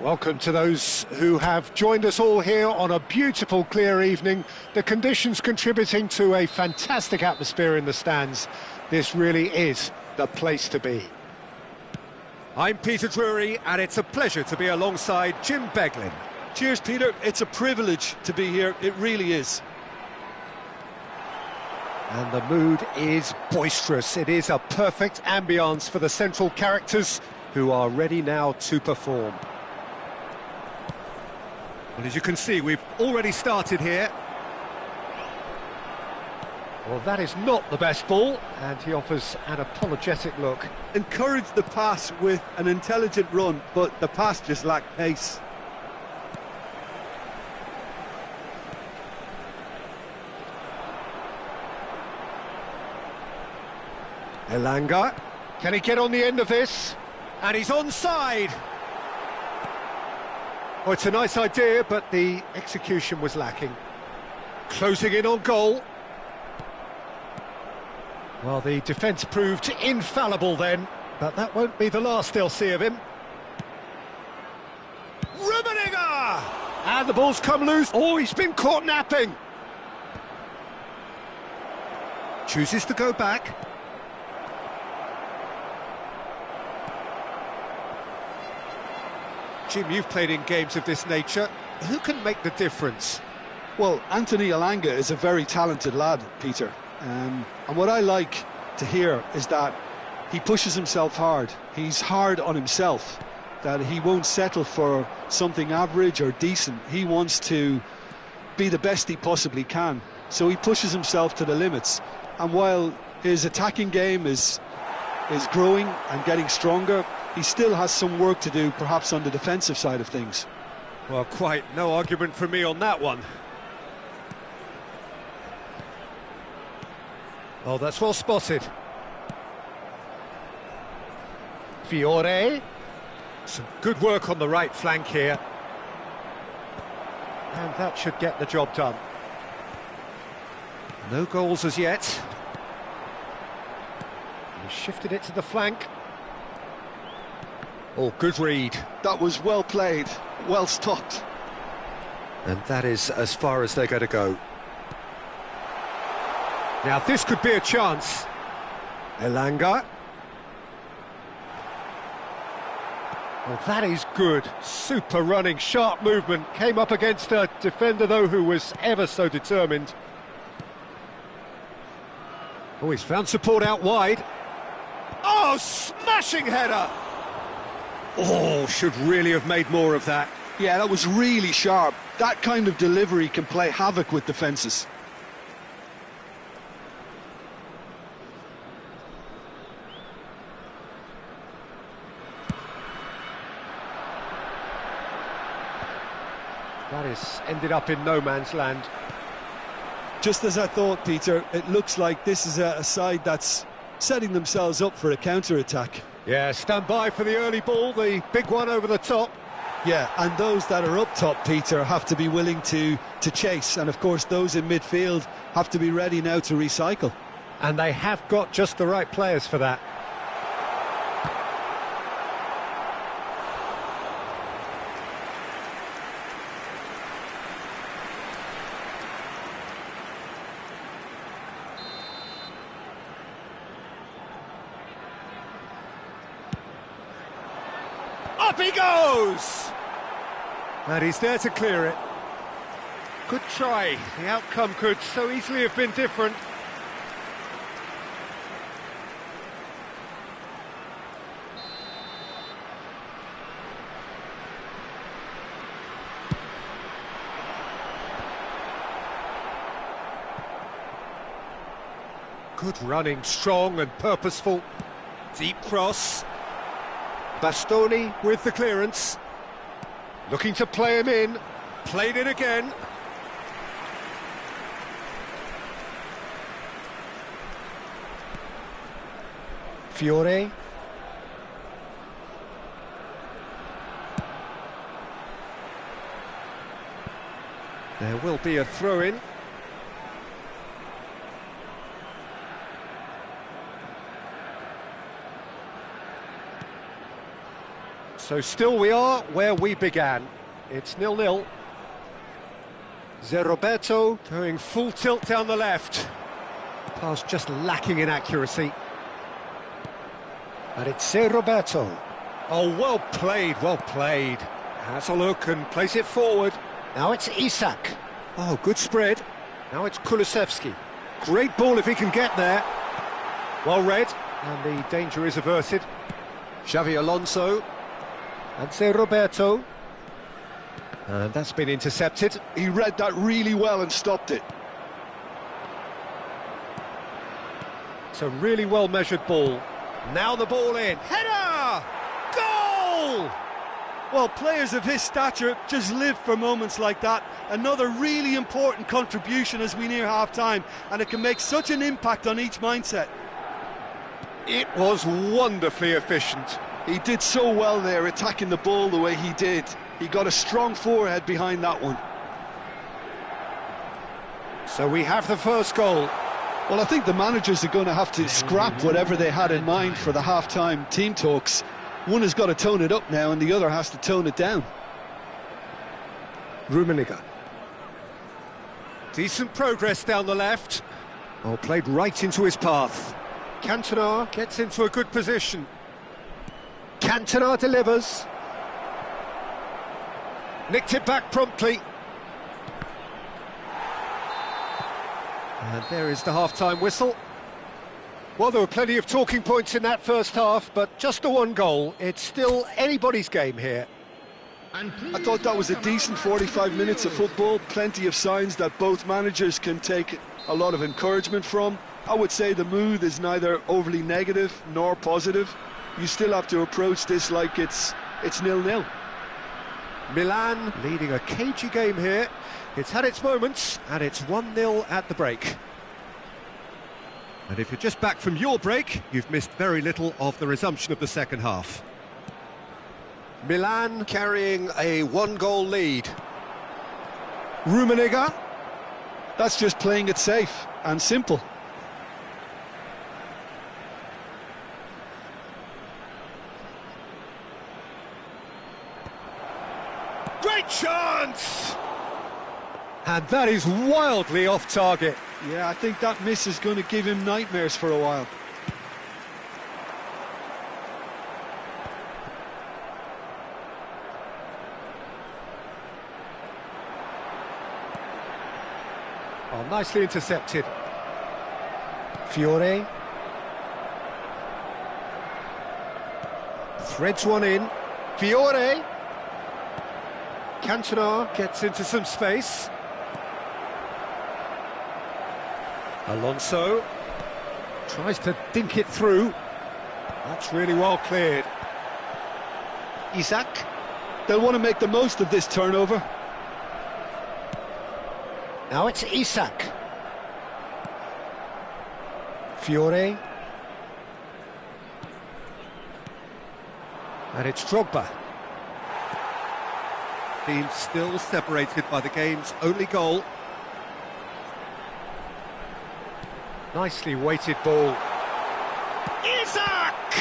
Welcome to those who have joined us all here on a beautiful, clear evening. The conditions contributing to a fantastic atmosphere in the stands. This really is the place to be. I'm Peter Drury, and it's a pleasure to be alongside Jim Beglin. Cheers, Peter. It's a privilege to be here. It really is. And the mood is boisterous. It is a perfect ambience for the central characters who are ready now to perform. And as you can see, we've already started here. Well, that is not the best ball, and he offers an apologetic look. Encouraged the pass with an intelligent run, but the pass just lacked pace. Elanga, can he get on the end of this? And he's onside! Oh, it's a nice idea, but the execution was lacking. Closing in on goal. Well, the defence proved infallible then, but that won't be the last they'll see of him. Rummenigge! And the ball's come loose. Oh, he's been caught napping. Chooses to go back. Jim, you've played in games of this nature. Who can make the difference? Well, Anthony Elanga is a very talented lad, Peter. And what I like to hear is that he pushes himself hard. He's hard on himself, that he won't settle for something average or decent. He wants to be the best he possibly can. So he pushes himself to the limits. And while his attacking game is growing and getting stronger, he still has some work to do, perhaps on the defensive side of things. Well, quite no argument from me on that one. Oh, that's well spotted. Fiore. Some good work on the right flank here. And that should get the job done. No goals as yet. He shifted it to the flank. Oh, good read. That was well played, well stopped. And that is as far as they're going to go. Now this could be a chance. Elanga. Well, that is good. Super running, sharp movement. Came up against a defender, though, who was ever so determined. Oh, he's found support out wide. Oh, smashing header! Oh, should really have made more of that. Yeah, that was really sharp. That kind of delivery can play havoc with defences. That is ended up in no man's land. Just as I thought, Peter, it looks like this is a side that's setting themselves up for a counter-attack. Yeah, stand by for the early ball, the big one over the top. Yeah, and those that are up top, Peter, have to be willing to chase. And, of course, those in midfield have to be ready now to recycle. And they have got just the right players for that. Up he goes! And he's there to clear it. Good try. The outcome could so easily have been different. Good running, strong and purposeful. Deep cross. Bastoni with the clearance. Looking to play him in. Played it again. Fiore. There will be a throw-in. So still we are where we began. It's 0-0. Roberto going full tilt down the left. Pass just lacking in accuracy. And it's Roberto. Oh, well played, well played. Has a look and plays it forward. Now it's Isak. Oh, good spread. Now it's Kulusevski. Great ball if he can get there. Well read. And the danger is averted. Xavi Alonso. And Roberto. And that's been intercepted. He read that really well and stopped it. It's a really well-measured ball. Now the ball in. Header! Goal! Well, players of his stature just live for moments like that. Another really important contribution as we near half-time, and it can make such an impact on each mindset. It was wonderfully efficient. He did so well there, attacking the ball the way he did. He got a strong forehead behind that one. So we have the first goal. Well, I think the managers are going to have to scrap whatever they had in mind for the half-time team talks. One has got to tone it up now and the other has to tone it down. Rummenigge. Decent progress down the left. Oh, played right into his path. Cantona gets into a good position. Cantona delivers. Nicked it back promptly. And there is the half-time whistle. Well, there were plenty of talking points in that first half, but just the one goal. It's still anybody's game here. I thought that was a decent 45 minutes of football. Plenty of signs that both managers can take a lot of encouragement from. I would say the mood is neither overly negative nor positive. You still have to approach this like it's 0-0. Milan leading a cagey game here. It's had its moments, and it's 1-0 at the break. And if you're just back from your break, you've missed very little of the resumption of the second half. Milan carrying a one-goal lead. Rummenigge. That's just playing it safe and simple. Great chance! And that is wildly off target. Yeah, I think that miss is going to give him nightmares for a while. Oh, nicely intercepted. Fiore. Threads one in. Fiore. Cantona gets into some space. Alonso tries to dink it through. That's really well cleared. Isak. They'll want to make the most of this turnover. Now it's Isak. Fiore. And it's Drogba. Team still separated by the game's only goal. Nicely weighted ball. Isak!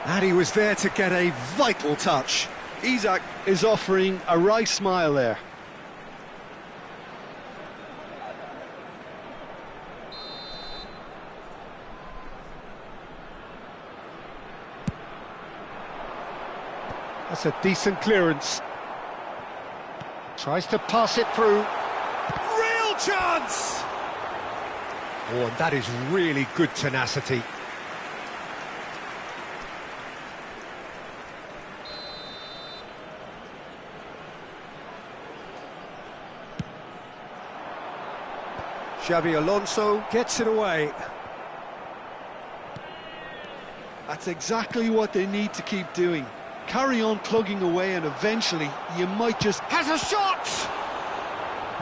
And he was there to get a vital touch. Isak is offering a wry smile there. That's a decent clearance. Tries to pass it through. Real chance! Oh, and that is really good tenacity. Xavi Alonso gets it away. That's exactly what they need to keep doing. Carry on plugging away and eventually you might just... Has a shot!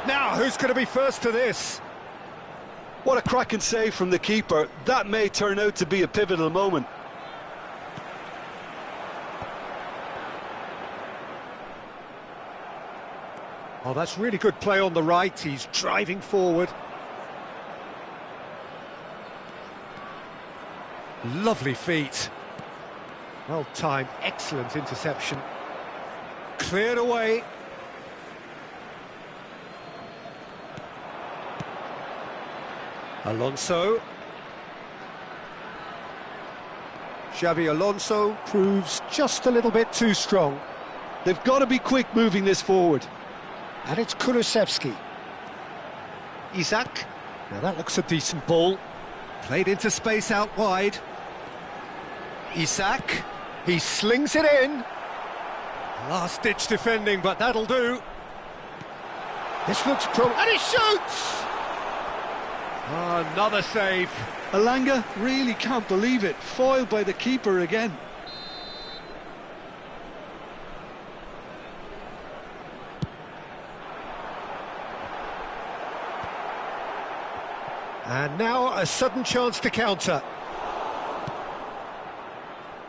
Now, who's going to be first to this? What a cracking save from the keeper. That may turn out to be a pivotal moment. Oh, that's really good play on the right. He's driving forward. Lovely feet. Well timed, excellent interception. Cleared away. Alonso. Xabi Alonso proves just a little bit too strong. They've got to be quick moving this forward. And it's Kulusevski. Isak. Now that looks a decent ball. Played into space out wide. Isak. He slings it in. Last-ditch defending, but that'll do. This looks and he shoots! Another save. Elanga really can't believe it. Foiled by the keeper again. And now a sudden chance to counter.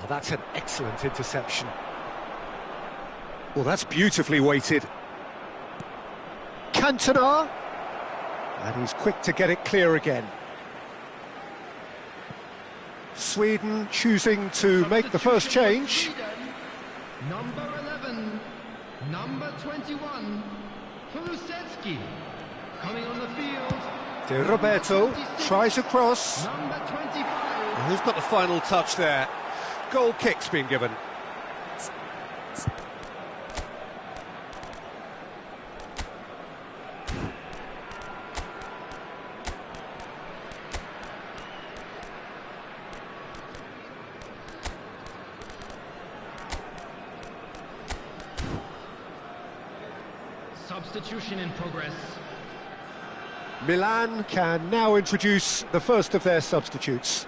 Oh, that's an excellent interception. Well, that's beautifully weighted. Cantona. And he's quick to get it clear again. Sweden choosing to make the first change. Number 11, number 21, Kulusevski, coming on the field. De Roberto tries a cross. Number 25. And who's got the final touch there? Goal kick's been given. Substitution in progress. Milan can now introduce the first of their substitutes.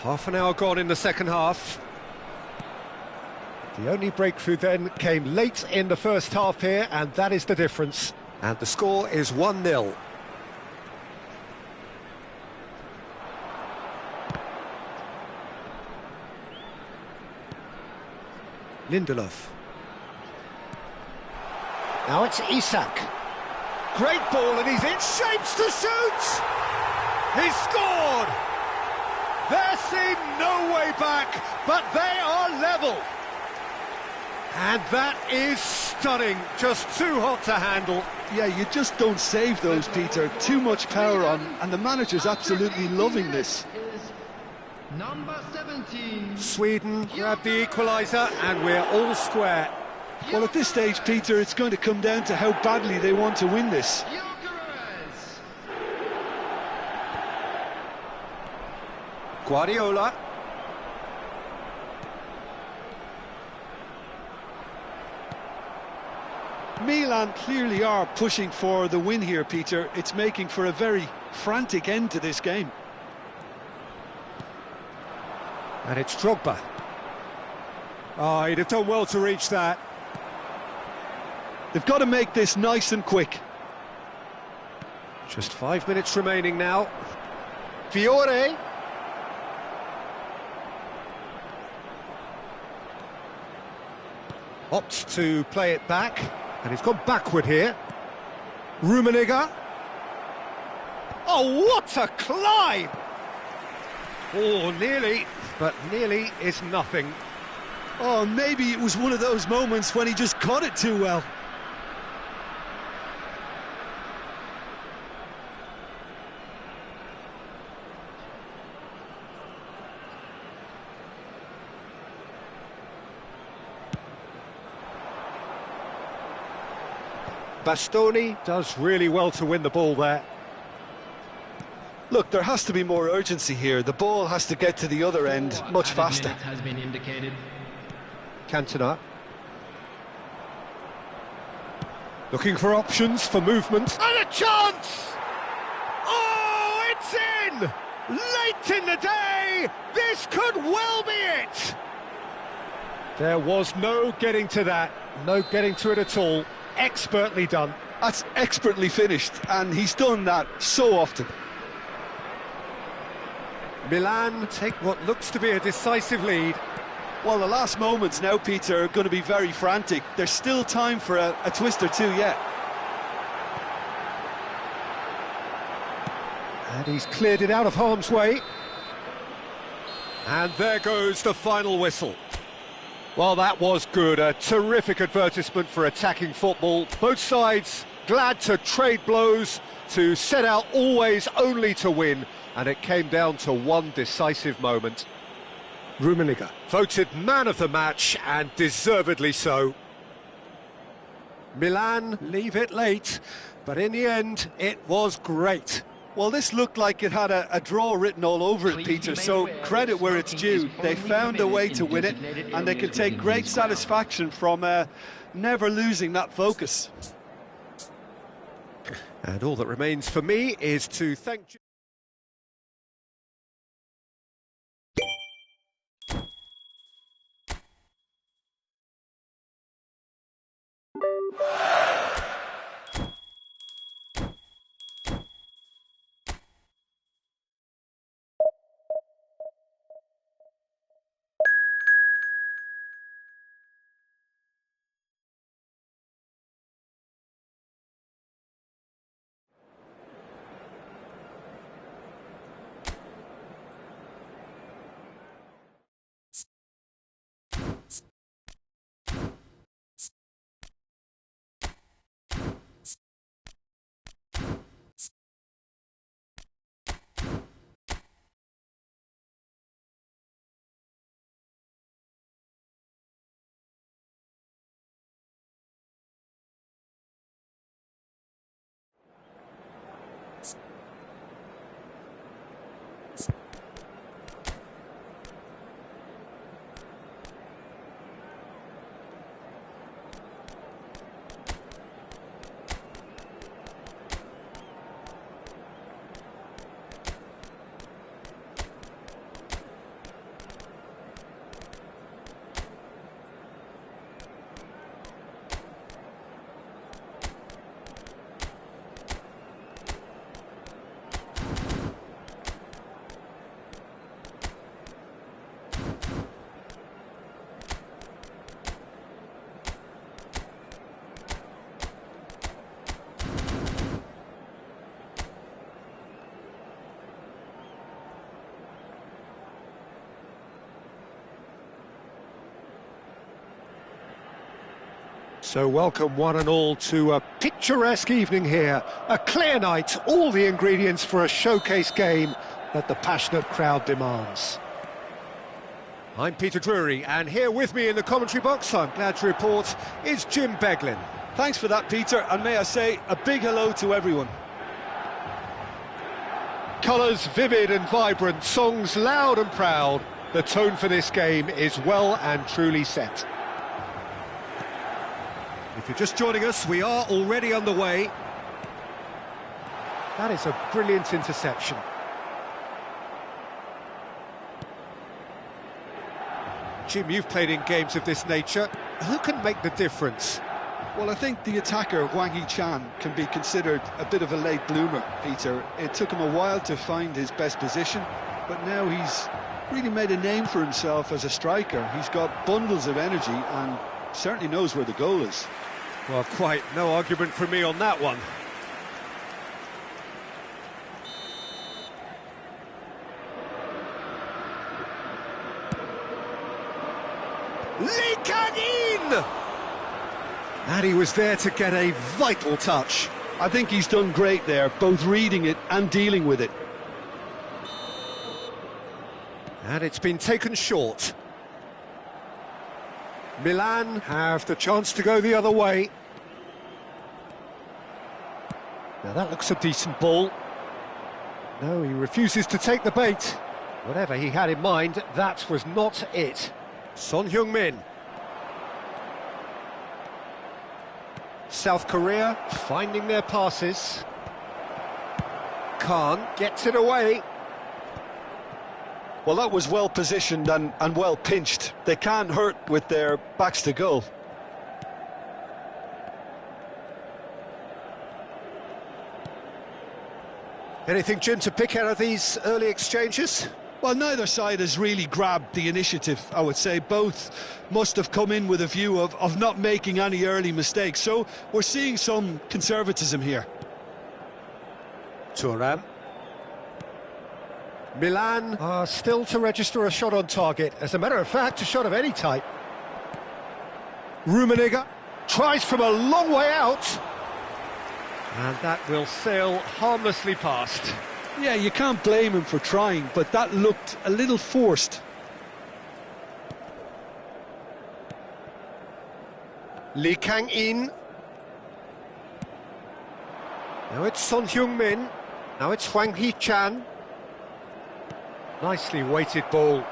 Half an hour gone in the second half. The only breakthrough then came late in the first half here, and that is the difference. And the score is 1-0. Lindelof. Now it's Isak. Great ball, and he's in shapes to shoot! He's scored! There seemed no way back, but they are level. And that is stunning, just too hot to handle. Yeah, you just don't save those, Peter. Too much power on, and the manager's absolutely loving this. Number 17. Sweden grab the equaliser, and we're all square. Well, at this stage, Peter, it's going to come down to how badly they want to win this. Guardiola. Milan clearly are pushing for the win here, Peter. It's making for a very frantic end to this game. And it's Drogba. Oh, he'd have done well to reach that. They've got to make this nice and quick. Just 5 minutes remaining now. Fiore. Opts to play it back, and he's gone backward here. Rummenigge. Oh, what a climb! Oh, nearly, but nearly is nothing. Oh, maybe it was one of those moments when he just caught it too well. Bastoni does really well to win the ball there. Look, there has to be more urgency here. The ball has to get to the other end much faster. Has been indicated. Cantona. Looking for options for movement. And a chance! Oh, it's in! Late in the day, this could well be it! There was no getting to that, no getting to it at all. Expertly done. That's expertly finished, and he's done that so often. Milan take what looks to be a decisive lead. Well, the last moments now, Peter, are going to be very frantic. There's still time for a twist or two yet. And he's cleared it out of harm's way. And there goes the final whistle. Well, that was good. A terrific advertisement for attacking football. Both sides glad to trade blows, to set out always only to win. And it came down to one decisive moment. Rummenigge. Voted man of the match, and deservedly so. Milan leave it late, but in the end, it was great. Well, this looked like it had a draw written all over it, Peter, so credit where it's due. They found a way to win it, and they can take great satisfaction from never losing that focus. And all that remains for me is to thank you. So welcome one and all to a picturesque evening here. A clear night, all the ingredients for a showcase game that the passionate crowd demands. I'm Peter Drury, and here with me in the commentary box, I'm glad to report, is Jim Beglin. Thanks for that, Peter, and may I say a big hello to everyone. Colours vivid and vibrant, songs loud and proud. The tone for this game is well and truly set. If you're just joining us, we are already underway. That is a brilliant interception. Jim, you've played in games of this nature. Who can make the difference? Well, I think the attacker, Wang Yi-chan, can be considered a bit of a late bloomer, Peter. It took him a while to find his best position, but now he's really made a name for himself as a striker. He's got bundles of energy and certainly knows where the goal is. Well, quite no argument from me on that one. Lee Kang-in! And he was there to get a vital touch. I think he's done great there, both reading it and dealing with it. And it's been taken short. Milan have the chance to go the other way. Now that looks a decent ball. No, he refuses to take the bait. Whatever he had in mind, that was not it. Son Heung-min. South Korea finding their passes. Khan gets it away. Well, that was well positioned and well pinched. They can't hurt with their backs to goal. Anything, Jim, to pick out of these early exchanges? Well, neither side has really grabbed the initiative, I would say. Both must have come in with a view of not making any early mistakes. So we're seeing some conservatism here. Thuram. Milan are still to register a shot on target. As a matter of fact, a shot of any type. Rummenigge tries from a long way out. And that will sail harmlessly past. Yeah, you can't blame him for trying, but that looked a little forced. Lee Kang-in. Now it's Son Heung-min. Now it's Hwang Hee-chan. Nicely weighted ball.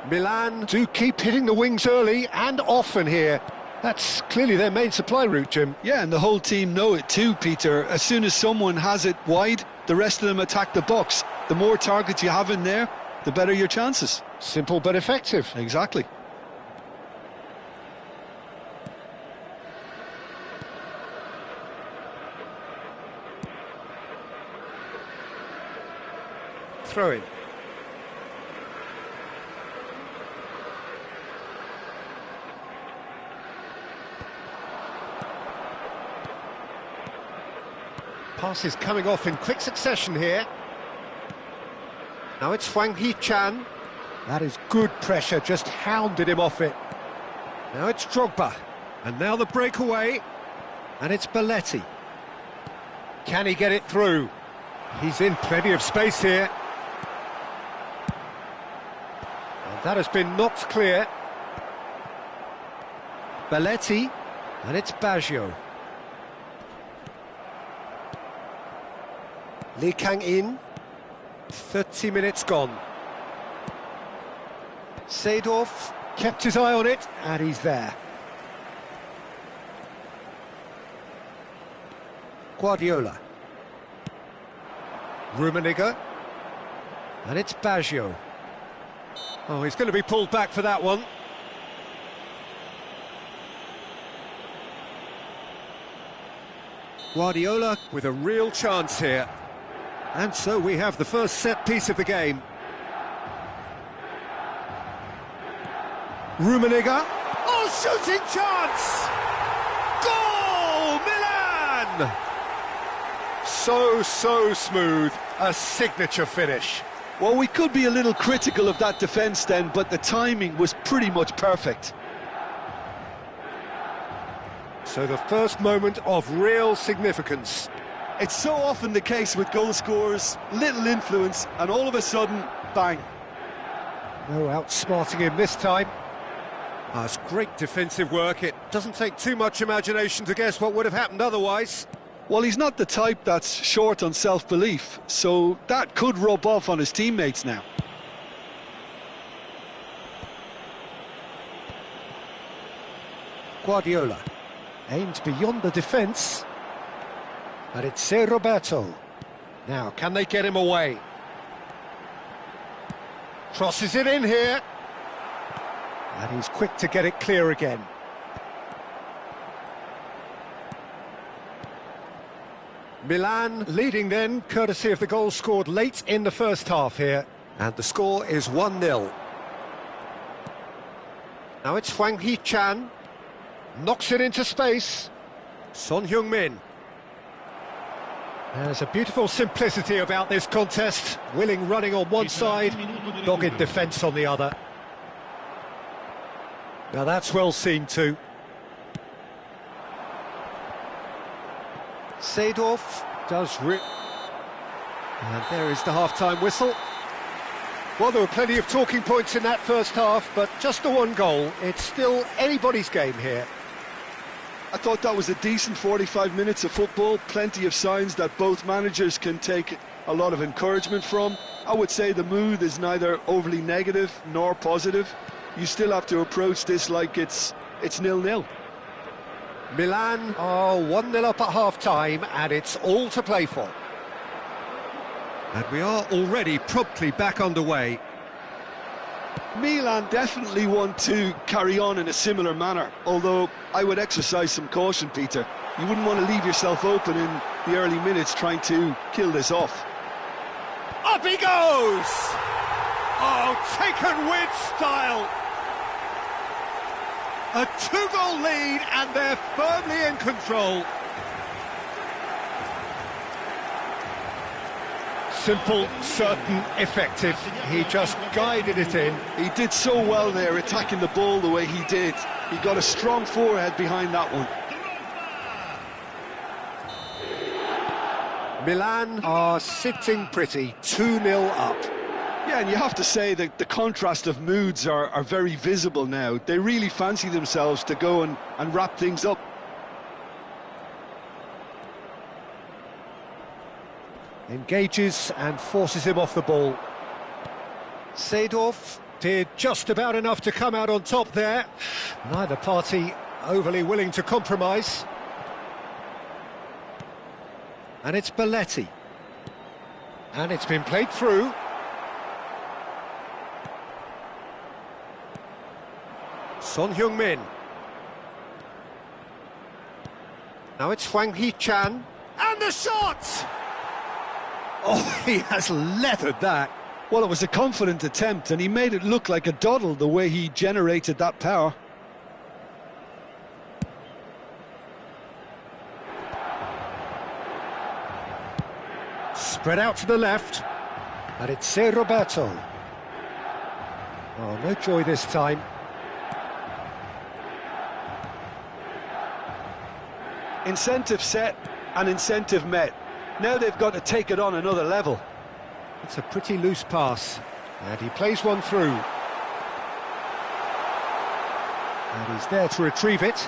Milan do keep hitting the wings early and often here. That's clearly their main supply route, Jim. Yeah, and the whole team know it too, Peter. As soon as someone has it wide, the rest of them attack the box. The more targets you have in there, the better your chances. Simple but effective. Exactly. Throw in. Passes coming off in quick succession here. Now it's Hwang Hee-chan. That is good pressure, just hounded him off it. Now it's Drogba. And now the breakaway. And it's Belletti. Can he get it through? He's in plenty of space here. And that has been knocked clear. Belletti. And it's Baggio. Lee Kang-in, 30 minutes gone. Seedorf kept his eye on it, and he's there. Guardiola. Rummenigge. And it's Baggio. Oh, he's going to be pulled back for that one. Guardiola with a real chance here. And so we have the first set piece of the game. Rummenigge. Oh, shooting chance! Goal, Milan! So smooth. A signature finish. Well, we could be a little critical of that defence then, but the timing was pretty much perfect. So the first moment of real significance. It's so often the case with goal scorers, little influence, and all of a sudden, bang. No outsmarting him this time. That's great defensive work. It doesn't take too much imagination to guess what would have happened otherwise. Well, he's not the type that's short on self-belief, so that could rub off on his teammates now. Guardiola aims beyond the defence. And it's Ser Roberto. Now, can they get him away? Crosses it in here. And he's quick to get it clear again. Milan leading then, courtesy of the goal scored late in the first half here. And the score is 1-0. Now it's Hwang Hee-chan. Knocks it into space. Son Heung-min. There's a beautiful simplicity about this contest. Willing running on one side, dogged defence on the other. Now that's well seen too. Seedorf does rip. And there is the half-time whistle. Well, there were plenty of talking points in that first half, but just the one goal. It's still anybody's game here. I thought that was a decent 45 minutes of football, plenty of signs that both managers can take a lot of encouragement from. I would say the mood is neither overly negative nor positive. You still have to approach this like it's 0-0. Milan are 1-0 up at half-time, and it's all to play for. And we are already promptly back underway. Milan definitely want to carry on in a similar manner, although I would exercise some caution, Peter. You wouldn't want to leave yourself open in the early minutes trying to kill this off. Up he goes! Oh, taken with style! A two-goal lead, and they're firmly in control. Simple, certain, effective. He just guided it in. He did so well there, attacking the ball the way he did. He got a strong forehead behind that one. Milan are sitting pretty, 2-0 up. Yeah, and you have to say that the contrast of moods are very visible now. They really fancy themselves to go and wrap things up. Engages and forces him off the ball. Seedorf did just about enough to come out on top there. Neither party overly willing to compromise. And it's Belletti. And it's been played through. Son Heung-min. Now it's Hwang Hee-chan. And the shot! Oh, he has leathered that. Well, it was a confident attempt, and he made it look like a doddle the way he generated that power. Spread out to the left. And it's Ser Roberto. Oh, no joy this time. Incentive set and incentive met. Now they've got to take it on another level. It's a pretty loose pass. And he plays one through. And he's there to retrieve it.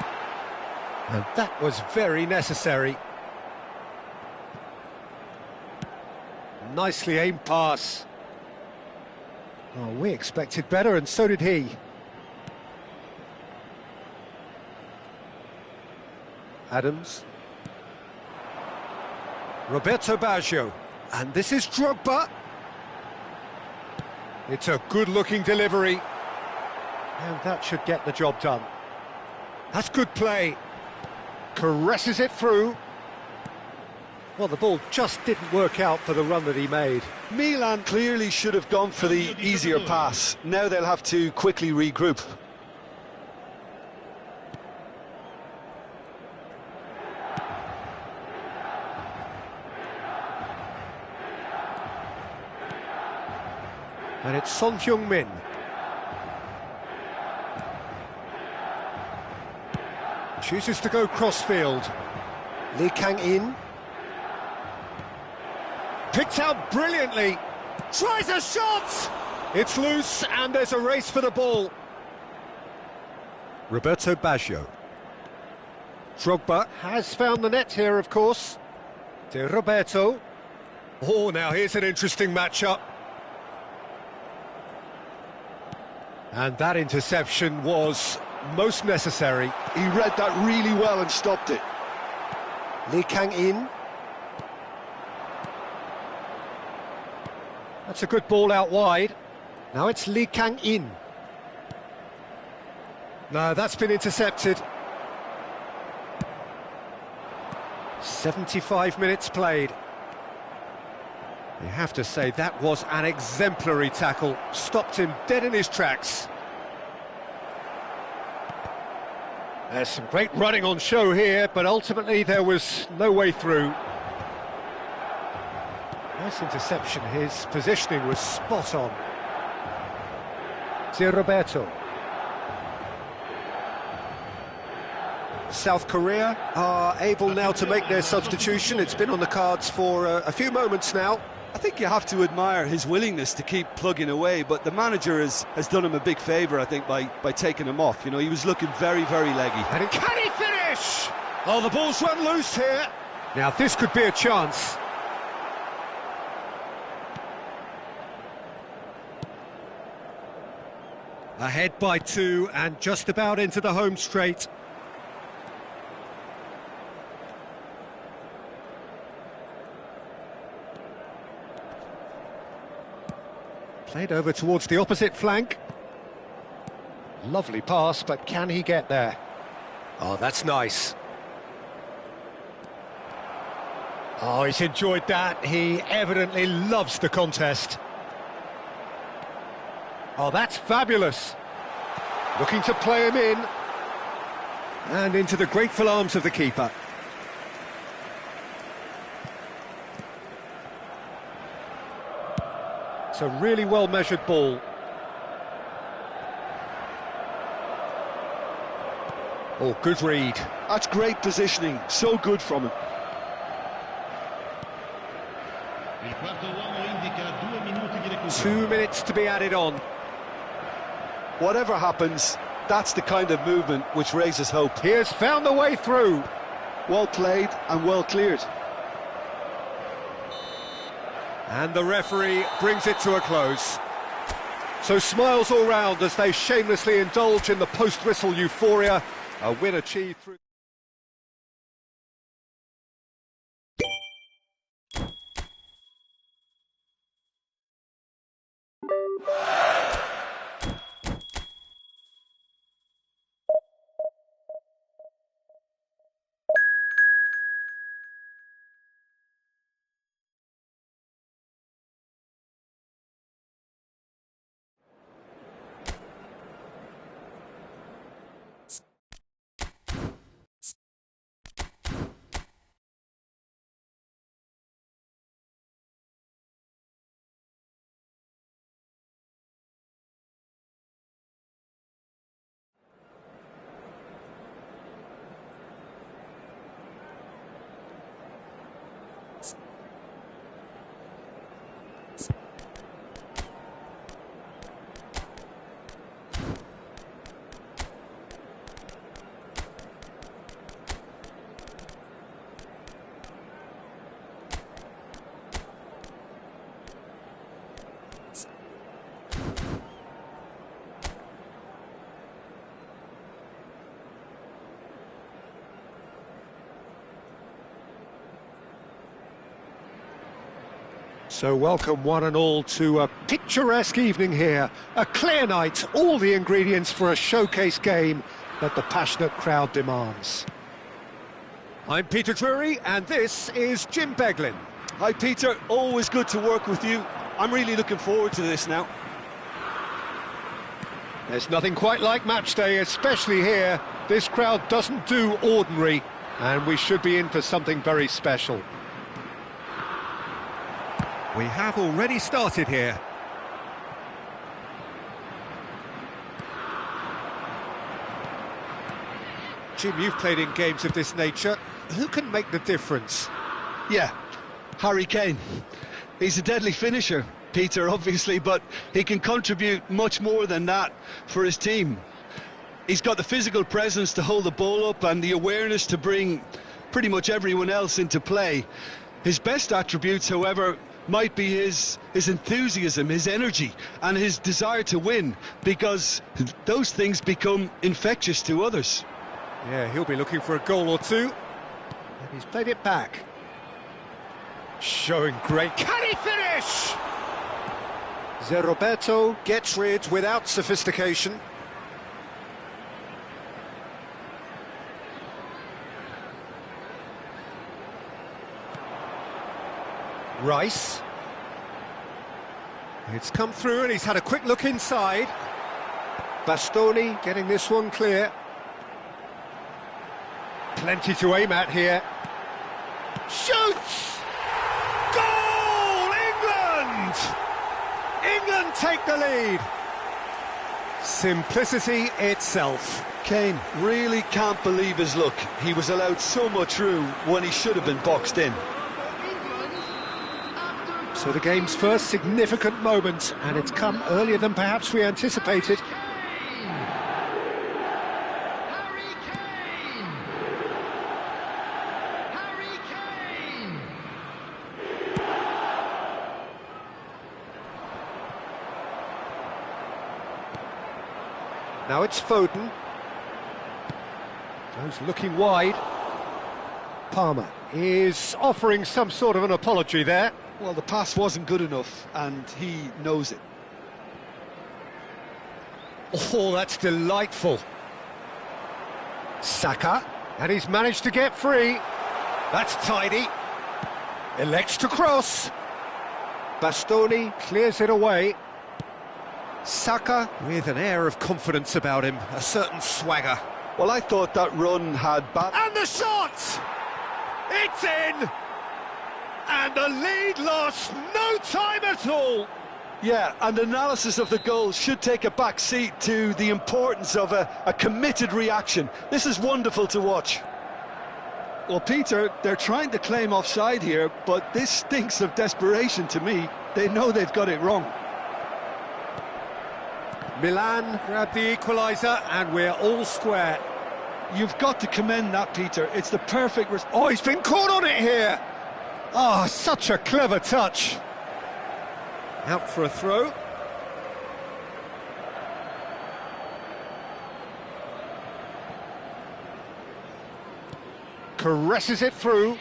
And that was very necessary. Nicely aimed pass. Oh, we expected better, and so did he. Adams. Roberto Baggio. And this is Drogba. It's a good-looking delivery. And that should get the job done. That's good play. Caresses it through. Well, the ball just didn't work out for the run that he made. Milan clearly should have gone for the easier pass. Now they'll have to quickly regroup. And it's Son Heung-min. Chooses to go crossfield. Lee Kang-in. Picked out brilliantly. Tries a shot! It's loose, and there's a race for the ball. Roberto Baggio. Drogba has found the net here, of course. De Roberto. Oh, now here's an interesting matchup. And that interception was most necessary. He read that really well and stopped it. Lee Kang-in. That's a good ball out wide. Now it's Lee Kang-in. No, that's been intercepted. 75 minutes played. You have to say that was an exemplary tackle. Stopped him dead in his tracks. There's some great running on show here, but ultimately there was no way through. Nice interception. His positioning was spot on. Ser Roberto. South Korea are able now to make their substitution. It's been on the cards for a few moments now. I think you have to admire his willingness to keep plugging away, but the manager has done him a big favour, I think, by taking him off. You know, he was looking very, very leggy. And can he finish? Oh, the ball's run loose here. Now, this could be a chance. Ahead by 2 and just about into the home straight. Played over towards the opposite flank. Lovely pass, but can he get there? Oh, that's nice. Oh, he's enjoyed that. He evidently loves the contest. Oh, that's fabulous. Looking to play him in. And into the grateful arms of the keeper. It's a really well-measured ball. Oh, good read. That's great positioning, so good from him. Il quarto uomo indica 2 minuti di recupero. 2 minutes to be added on. Whatever happens, that's the kind of movement which raises hope. He has found the way through. Well played and well cleared. And the referee brings it to a close. So smiles all round as they shamelessly indulge in the post-whistle euphoria. A win achieved through... So welcome one and all to a picturesque evening here. A clear night, all the ingredients for a showcase game that the passionate crowd demands. I'm Peter Drury and this is Jim Beglin. Hi Peter, always good to work with you. I'm really looking forward to this now. There's nothing quite like match day, especially here. This crowd doesn't do ordinary, and we should be in for something very special. We have already started here. Jim, you've played in games of this nature. Who can make the difference? Yeah, Harry Kane. He's a deadly finisher, Peter, obviously, but he can contribute much more than that for his team. He's got the physical presence to hold the ball up and the awareness to bring pretty much everyone else into play. His best attributes, however, might be his enthusiasm, his energy, and his desire to win, because those things become infectious to others. Yeah, he'll be looking for a goal or two. And he's played it back. Showing great... Can he finish? Zé Roberto gets rid without sophistication. Rice. It's come through and he's had a quick look inside. Bastoni getting this one clear. Plenty to aim at here. Shoots! Goal! England! England take the lead. Simplicity itself. Kane really can't believe his luck. He was allowed so much room when he should have been boxed in. So the game's first significant moment, and it's come earlier than perhaps we anticipated. Harry Kane! Harry Kane! Now it's Foden. Goes looking wide. Palmer is offering some sort of an apology there. Well, the pass wasn't good enough, and he knows it. Oh, that's delightful. Saka, and he's managed to get free. That's tidy. Elects to cross. Bastoni clears it away. Saka with an air of confidence about him, a certain swagger. Well, I thought that run had And the shot! It's in! And the lead lost no time at all. Yeah, and analysis of the goal should take a back seat to the importance of a committed reaction. This is wonderful to watch. Well, Peter, they're trying to claim offside here, but this stinks of desperation to me. They know they've got it wrong. Milan grab the equaliser, and we're all square. You've got to commend that, Peter. It's the perfect... Oh, he's been caught on it here! Oh, such a clever touch. Out for a throw. Caresses it through.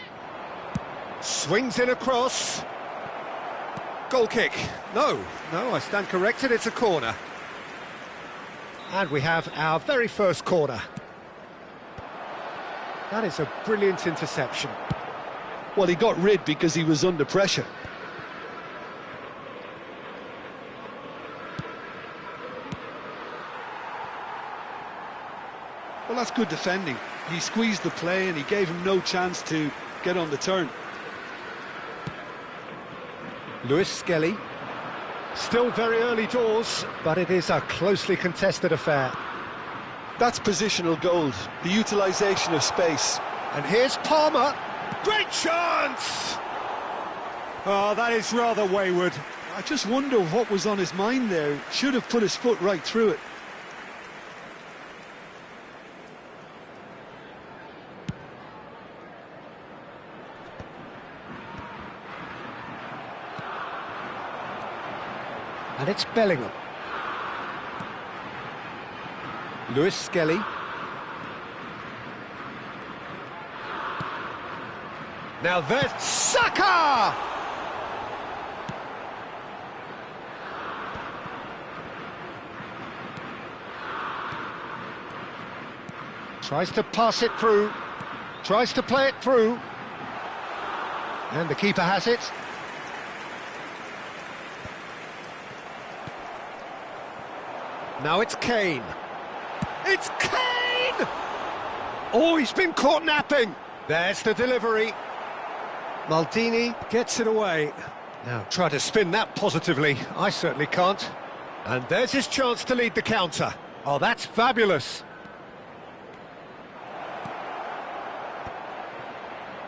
Swings it across. Goal kick. No, I stand corrected, it's a corner. And we have our very first corner. That is a brilliant interception. Well, he got rid because he was under pressure. Well, that's good defending. He squeezed the play and he gave him no chance to get on the turn. Lewis Skelly. Still very early doors, but it is a closely contested affair. That's positional gold, the utilisation of space. And here's Palmer. Great chance! Oh, that is rather wayward. I just wonder what was on his mind there. Should have put his foot right through it. And it's Bellingham. Lewis Skelly. Now there's Saka! Tries to pass it through. Tries to play it through. And the keeper has it. Now it's Kane. It's Kane! Oh, he's been caught napping. There's the delivery. Maldini gets it away. Now try to spin that positively. I certainly can't. And there's his chance to lead the counter. Oh, that's fabulous.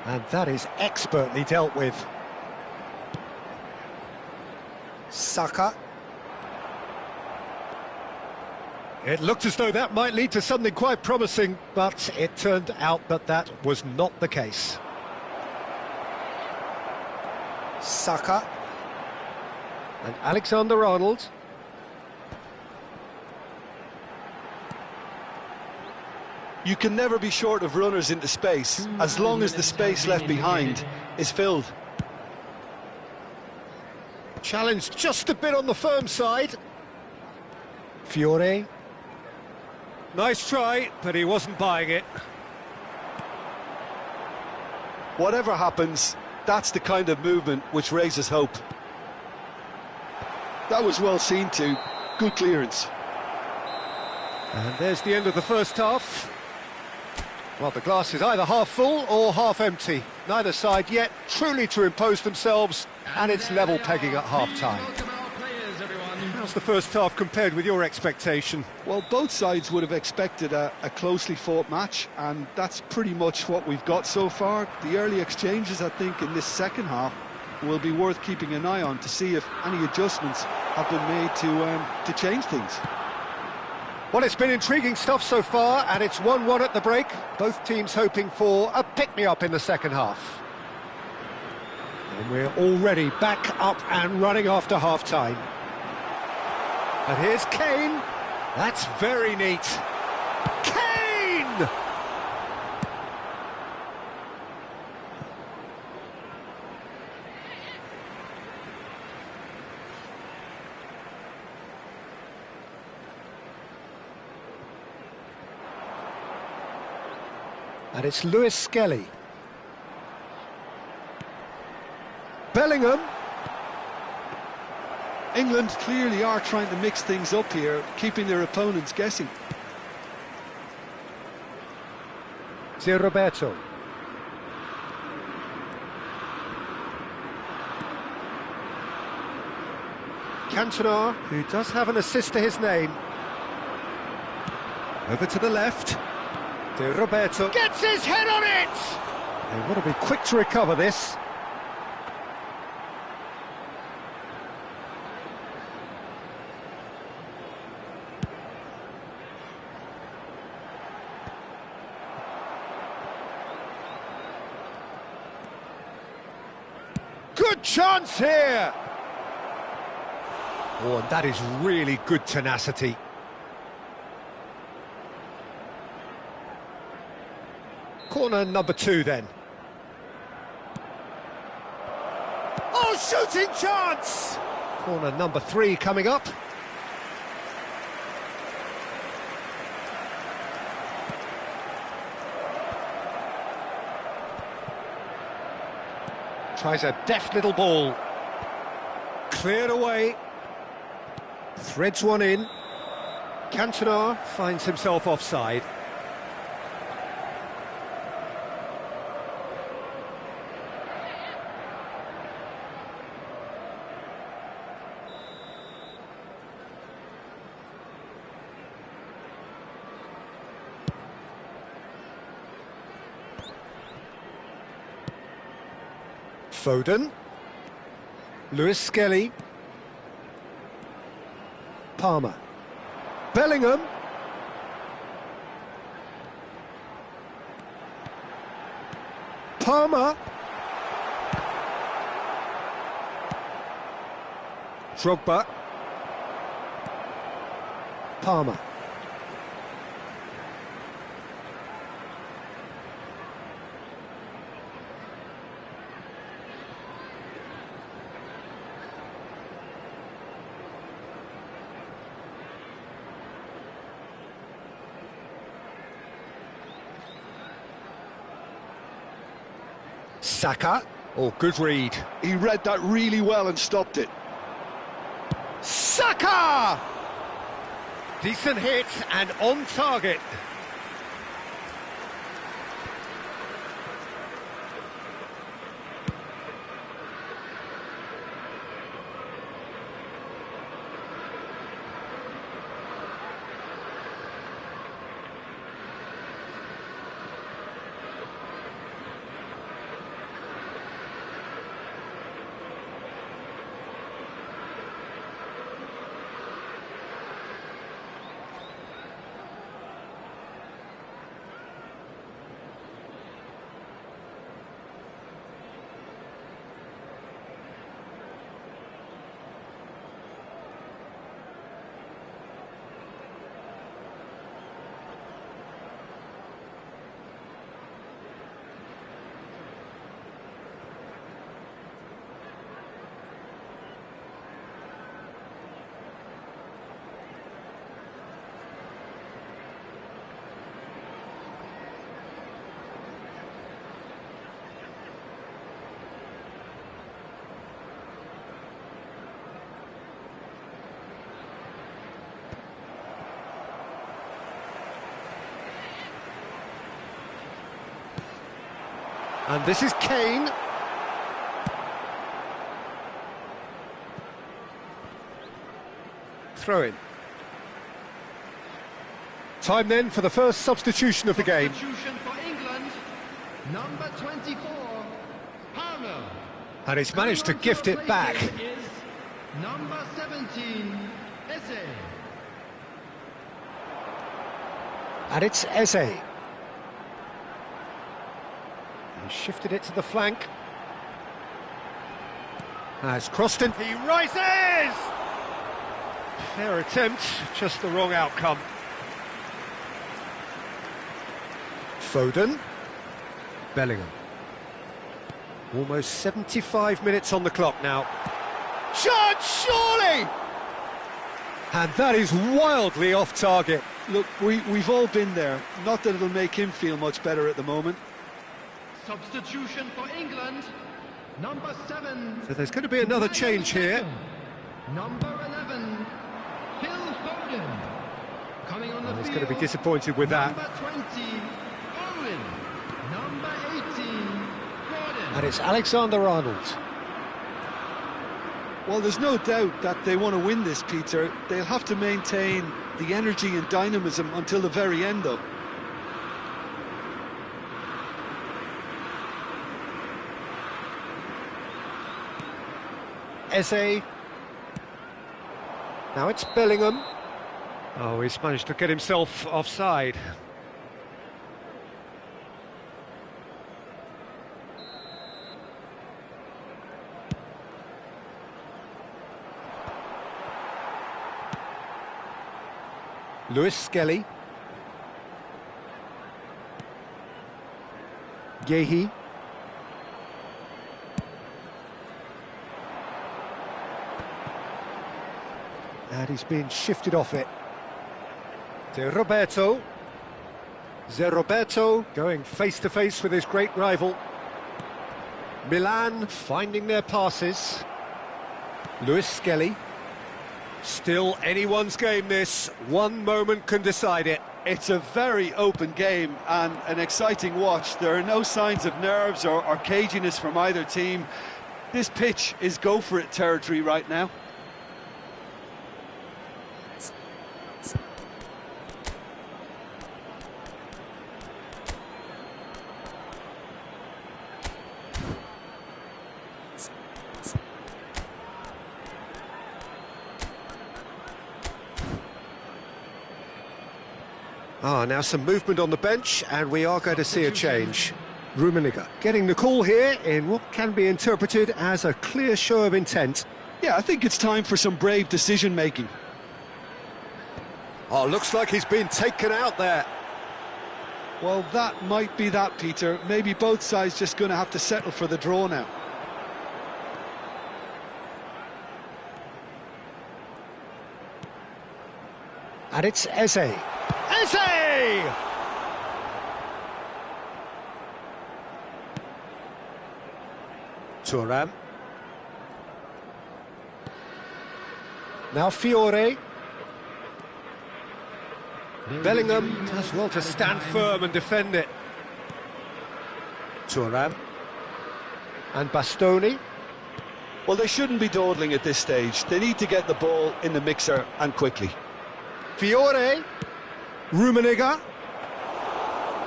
And that is expertly dealt with. Saka. It looked as though that might lead to something quite promising, But it turned out that that was not the case. Saka. And Alexander-Arnold. You can never be short of runners into space, as long as the space left behind is filled. Challenged just a bit on the firm side. Fiore. Nice try, but he wasn't buying it. Whatever happens, that's the kind of movement which raises hope. That was well seen too. Good clearance. And there's the end of the first half. Well, the glass is either half full or half empty. Neither side yet truly to impose themselves, and it's level pegging at half-time. How's the first half compared with your expectation? Well, both sides would have expected a closely fought match, and that's pretty much what we've got so far. The early exchanges, I think, in this second half will be worth keeping an eye on to see if any adjustments have been made to change things. Well, it's been intriguing stuff so far, and it's 1-1 at the break. Both teams hoping for a pick-me-up in the second half. And we're already back up and running after half-time. And here's Kane. That's very neat. Kane! And it's Lewis Skelly. Bellingham. England clearly are trying to mix things up here, keeping their opponents guessing. Zé Roberto. Cantona, who does have an assist to his name. Over to the left. De Roberto gets his head on it! They've got to be quick to recover this. Good chance here! Oh, and that is really good tenacity. Corner number 2 then. Oh, shooting chance! Corner number 3 coming up. Tries a deft little ball. Cleared away. Threads one in. Cantona finds himself offside. Foden, Lewis Skelly, Palmer, Bellingham, Palmer, Drogba, Palmer. Saka. Oh, good read. He read that really well and stopped it. Saka! Decent hit and on target. And this is Kane. Throw in. Time then for the first substitution of the game. Substitution for England, number 24, Palmer. And he's managed to gift it back. Is number 17, Eze. And it's Eze. He shifted it to the flank. Has crossed in. He rises! Fair attempt, just the wrong outcome. Foden. Bellingham. Almost 75 minutes on the clock now. Chance, surely! And that is wildly off target. Look, we've all been there. Not that it'll make him feel much better at the moment. Substitution for England, number 7. So there's going to be another change here. Number 11, Phil Foden. Coming on the field. He's going to be disappointed with that. Number 20, Owen. Number 18, Gordon. And it's Alexander-Arnold. Well, there's no doubt that they want to win this, Peter. They'll have to maintain the energy and dynamism until the very end, though. Eze. Now it's Bellingham. Oh, he's managed to get himself offside. Lewis Skelly. Yehi. And he's been shifted off it. De Roberto. Roberto going face-to-face with his great rival. Milan finding their passes. Lewis Skelly. Still anyone's game this. One moment can decide it. It's a very open game and an exciting watch. There are no signs of nerves or caginess from either team. This pitch is go-for-it territory right now. Now some movement on the bench, and we are going to see a change. Rummenigge getting the call here in what can be interpreted as a clear show of intent. Yeah, I think it's time for some brave decision-making. Oh, looks like he's been taken out there. Well, that might be that, Peter. Maybe both sides just going to have to settle for the draw now. And it's Eze. Eze! Thuram. Now Fiore. Bellingham does well to stand firm and defend it. Thuram. And Bastoni. Well, they shouldn't be dawdling at this stage. They need to get the ball in the mixer and quickly. Fiore. Rummenigge.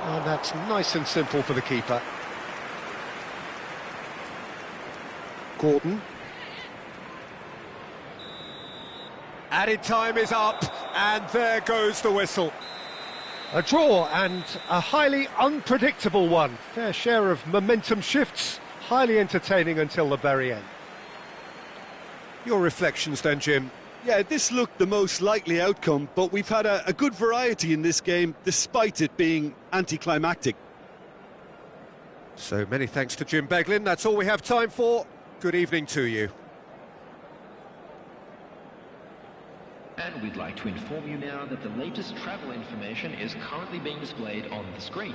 And that's nice and simple for the keeper. Gordon. Added time is up, and there goes the whistle. A draw, and a highly unpredictable one. Fair share of momentum shifts, highly entertaining until the very end. Your reflections then, Jim? Yeah, this looked the most likely outcome, but we've had a good variety in this game, despite it being anticlimactic. So many thanks to Jim Beglin. That's all we have time for. Good evening to you. And we'd like to inform you now that the latest travel information is currently being displayed on the screen.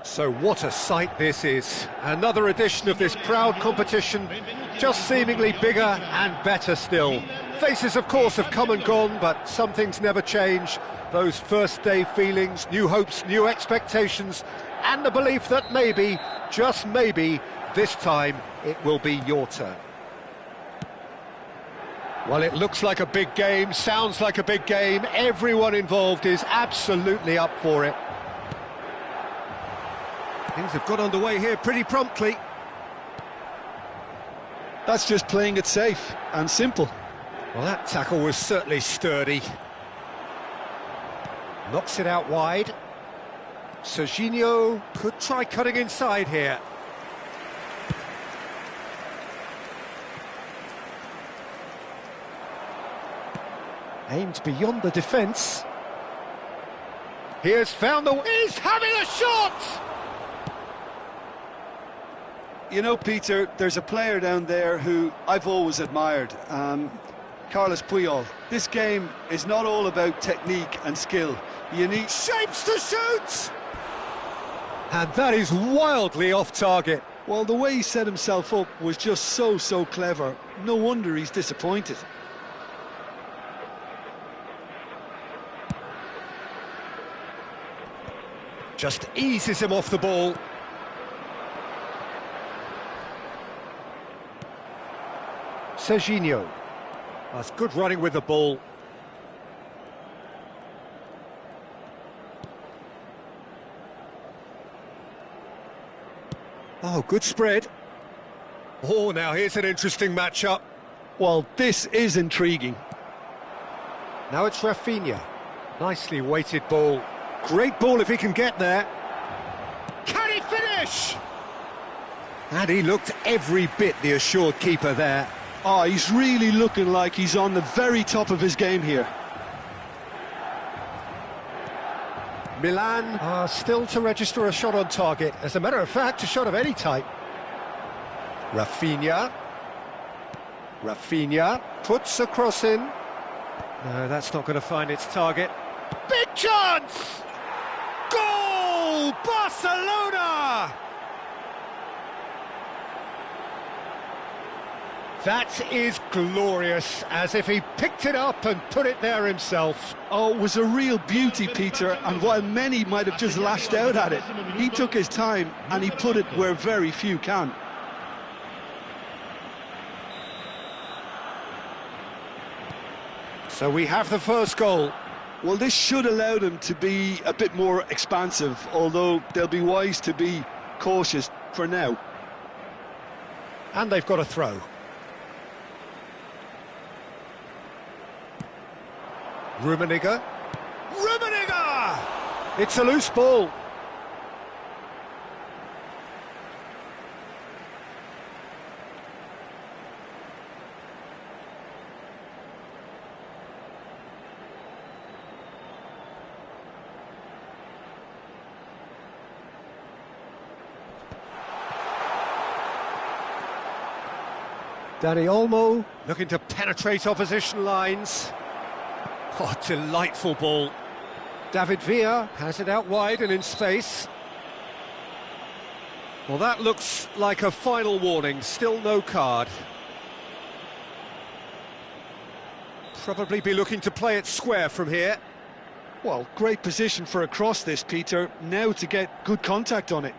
So what a sight this is. Another edition of this proud competition, just seemingly bigger and better still. Faces, of course, have come and gone, but some things never change. Those first day feelings, new hopes, new expectations, and the belief that maybe, just maybe, this time it will be your turn. Well, it looks like a big game, sounds like a big game. Everyone involved is absolutely up for it. Things have got underway here pretty promptly. That's just playing it safe and simple. Well, that tackle was certainly sturdy. Knocks it out wide. Serginho could try cutting inside here. Aimed beyond the defence. He has found the... He's having a shot! You know, Peter, there's a player down there who I've always admired, Carlos Puyol. This game is not all about technique and skill. You need shapes to shoot! And that is wildly off target. Well, the way he set himself up was just so clever. No wonder he's disappointed. Just eases him off the ball. Serginho. That's good running with the ball. Oh, good spread. Oh, now here's an interesting matchup. Well, this is intriguing. Now it's Rafinha. Nicely weighted ball. Great ball if he can get there. Can he finish? And he looked every bit the assured keeper there. Oh, he's really looking like he's on the very top of his game here. Milan are still to register a shot on target. As a matter of fact, a shot of any type. Rafinha. Rafinha puts a cross in. No, that's not going to find its target. Big chance! Goal! Barcelona! That is glorious, as if he picked it up and put it there himself. Oh, it was a real beauty, Peter, and while many might have just lashed out at it, he took his time and he put it where very few can. So we have the first goal. Well, this should allow them to be a bit more expansive, although they'll be wise to be cautious for now. And they've got a throw. Rummenigge. Rummenigge! It's a loose ball. Dani Olmo looking to penetrate opposition lines. Oh, delightful ball. David Villa has it out wide and in space. Well, that looks like a final warning. Still no card. Probably be looking to play it square from here. Well, great position for a cross this, Peter. Now to get good contact on it.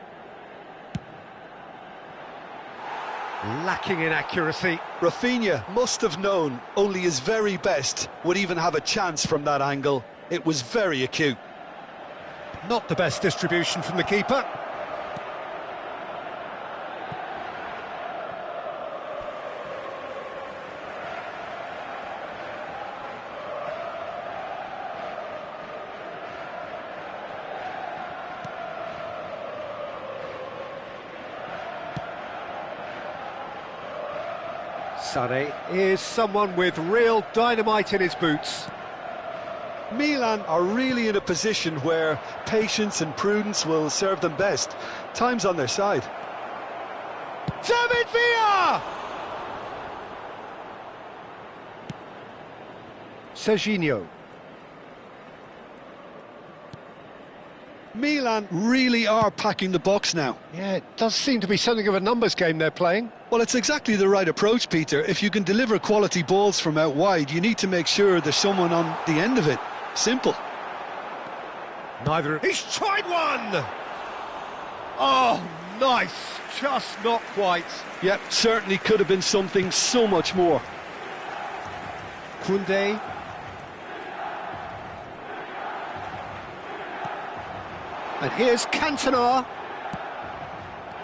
Lacking in accuracy. Rafinha must have known only his very best would even have a chance from that angle. It was very acute. Not the best distribution from the keeper. Sané is someone with real dynamite in his boots. Milan are really in a position where patience and prudence will serve them best. Time's on their side. David Villa! Serginho. Milan really are packing the box now. Yeah, it does seem to be something of a numbers game they're playing. Well, it's exactly the right approach, Peter. If you can deliver quality balls from out wide, you need to make sure there's someone on the end of it. Simple. Neither. He's tried one! Oh, nice. Just not quite. Yep, certainly could have been something so much more. Koundé. And here's Cantona.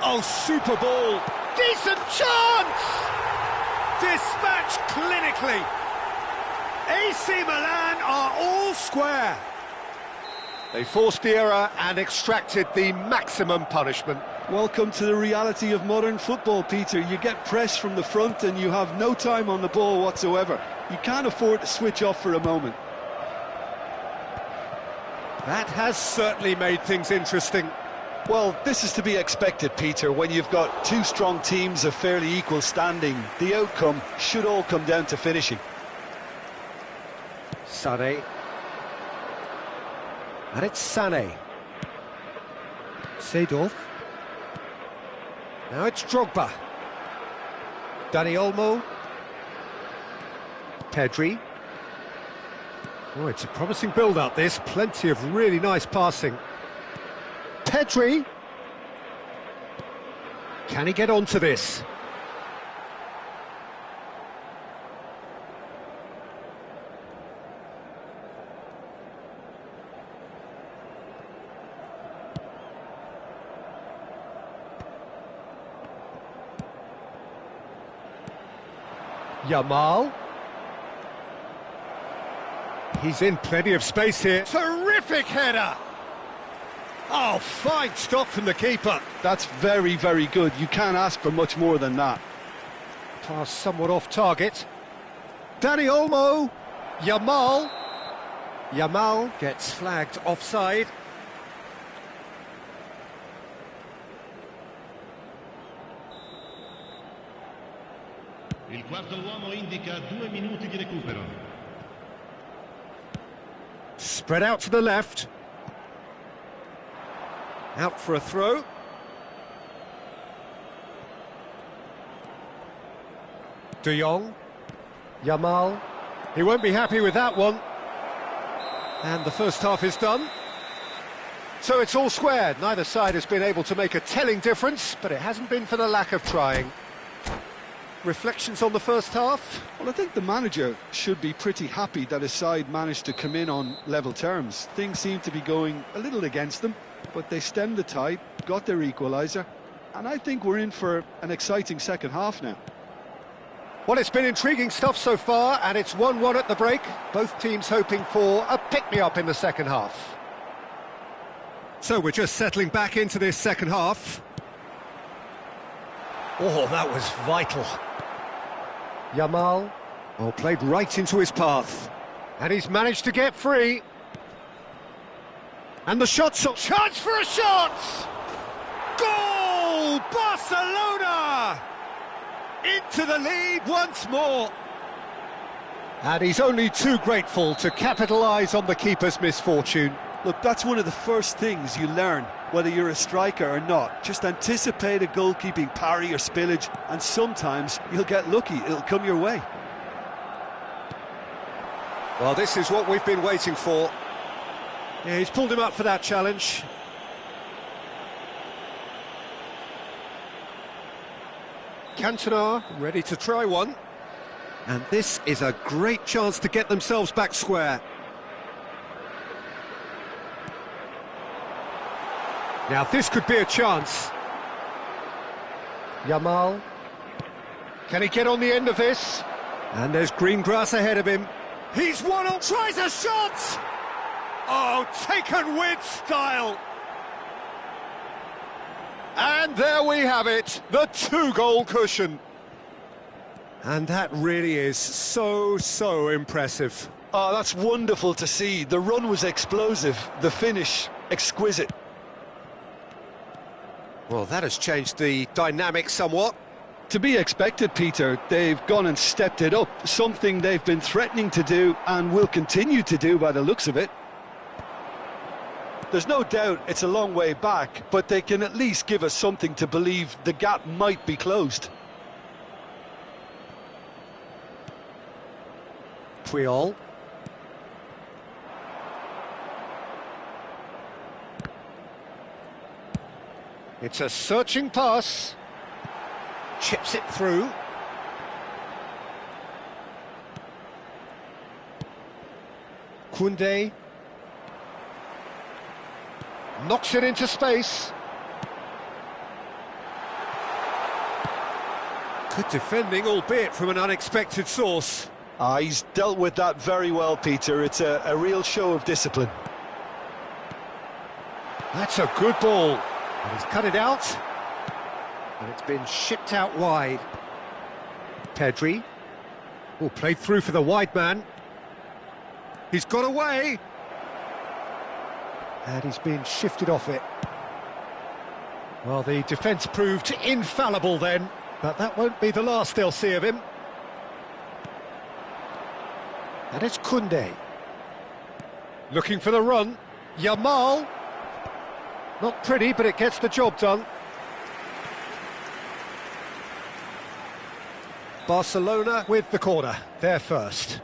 Oh, super ball. Decent chance! Dispatched clinically. AC Milan are all square. They forced the error and extracted the maximum punishment. Welcome to the reality of modern football, Peter. You get press from the front and you have no time on the ball whatsoever. You can't afford to switch off for a moment. That has certainly made things interesting. Well, this is to be expected, Peter. When you've got two strong teams of fairly equal standing, the outcome should all come down to finishing. Sané. And it's Sané. Seedorf. Now it's Drogba. Dani Olmo. Pedri. Oh, it's a promising build-up, this. Plenty of really nice passing. Pedri. Can he get onto this? Yamal. He's in plenty of space here. Terrific header! Oh, fine stop from the keeper. That's very, very good. You can't ask for much more than that. Pass somewhat off target. Dani Olmo. Yamal. Yamal gets flagged offside. Il quarto uomo indica 2 minuti di recupero. Spread out to the left. Out for a throw. De Jong. Yamal. He won't be happy with that one. And the first half is done. So it's all square. Neither side has been able to make a telling difference, but it hasn't been for the lack of trying. Reflections on the first half? Well, I think the manager should be pretty happy that his side managed to come in on level terms. Things seem to be going a little against them, but they stemmed the tide, got their equaliser, and I think we're in for an exciting second half now. Well, it's been intriguing stuff so far, and it's 1-1 at the break. Both teams hoping for a pick-me-up in the second half. So we're just settling back into this second half. Oh, that was vital. Yamal, oh, played right into his path. And he's managed to get free. And the shot's up. Chance for a shot! Goal! Barcelona! Into the lead once more. And he's only too grateful to capitalise on the keeper's misfortune. Look, that's one of the first things you learn, whether you're a striker or not. Just anticipate a goalkeeping parry or spillage, and sometimes you'll get lucky, it'll come your way. Well, this is what we've been waiting for. Yeah, he's pulled him up for that challenge. Cantona ready to try one. And this is a great chance to get themselves back square. Now this could be a chance. Yamal. Can he get on the end of this? And there's green grass ahead of him. He's one on, tries a shot! Oh, taken with style. And there we have it, the 2-goal cushion. And that really is so impressive. Oh, that's wonderful to see. The run was explosive, the finish exquisite. Well, that has changed the dynamic somewhat. To be expected, Peter. They've gone and stepped it up, something they've been threatening to do and will continue to do by the looks of it. There's no doubt it's a long way back, but they can at least give us something to believe the gap might be closed. Puyol. It's a searching pass. Chips it through. Koundé. Knocks it into space. Good defending, albeit from an unexpected source. He's dealt with that very well, Peter. It's a real show of discipline. That's a good ball. And he's cut it out. And it's been shipped out wide. Pedri. Oh, played through for the wide man. He's got away. And he's been shifted off it. Well, the defence proved infallible then, but that won't be the last they'll see of him. And it's Koundé. Looking for the run. Yamal. Not pretty, but it gets the job done. Barcelona with the corner. They're first.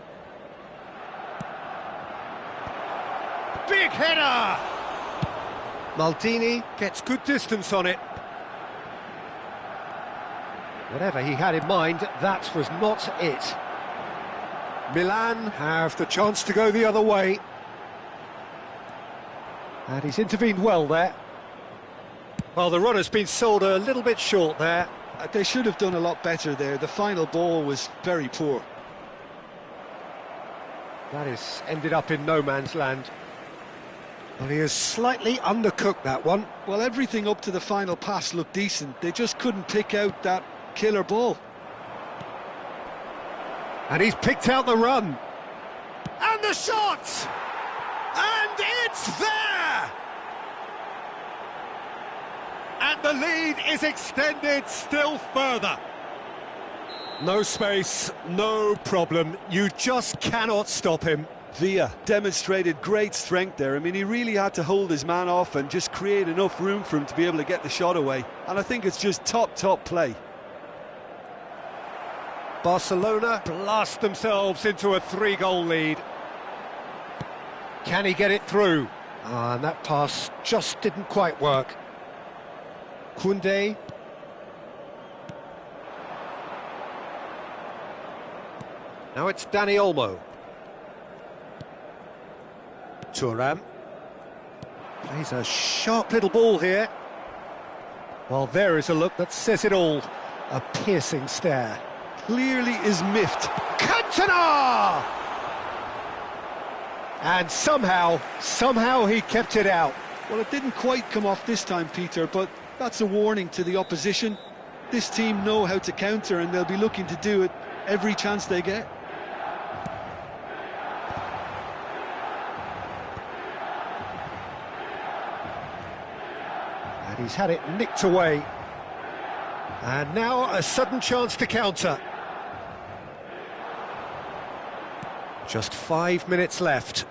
Big header! Maldini. Gets good distance on it. Whatever he had in mind, that was not it. Milan have the chance to go the other way. And he's intervened well there. Well, the runner's been sold a little bit short there. They should have done a lot better there. The final ball was very poor. That is ended up in no man's land. Well, he has slightly undercooked that one. Well, everything up to the final pass looked decent. They just couldn't pick out that killer ball. And he's picked out the run. And the shot! And it's there! And the lead is extended still further. No space, no problem. You just cannot stop him. Villa demonstrated great strength there. I mean, he really had to hold his man off and just create enough room for him to be able to get the shot away. And I think it's just top play. Barcelona blast themselves into a 3-goal lead. Can he get it through? And that pass just didn't quite work. Koundé. Now it's Dani Olmo. Thuram. Plays a sharp little ball here. Well, there is a look that says it all. A piercing stare. Clearly is miffed. Cantona! And somehow he kept it out. Well, it didn't quite come off this time, Peter, but that's a warning to the opposition. This team know how to counter, and they'll be looking to do it every chance they get. And he's had it nicked away. And now a sudden chance to counter. Just 5 minutes left.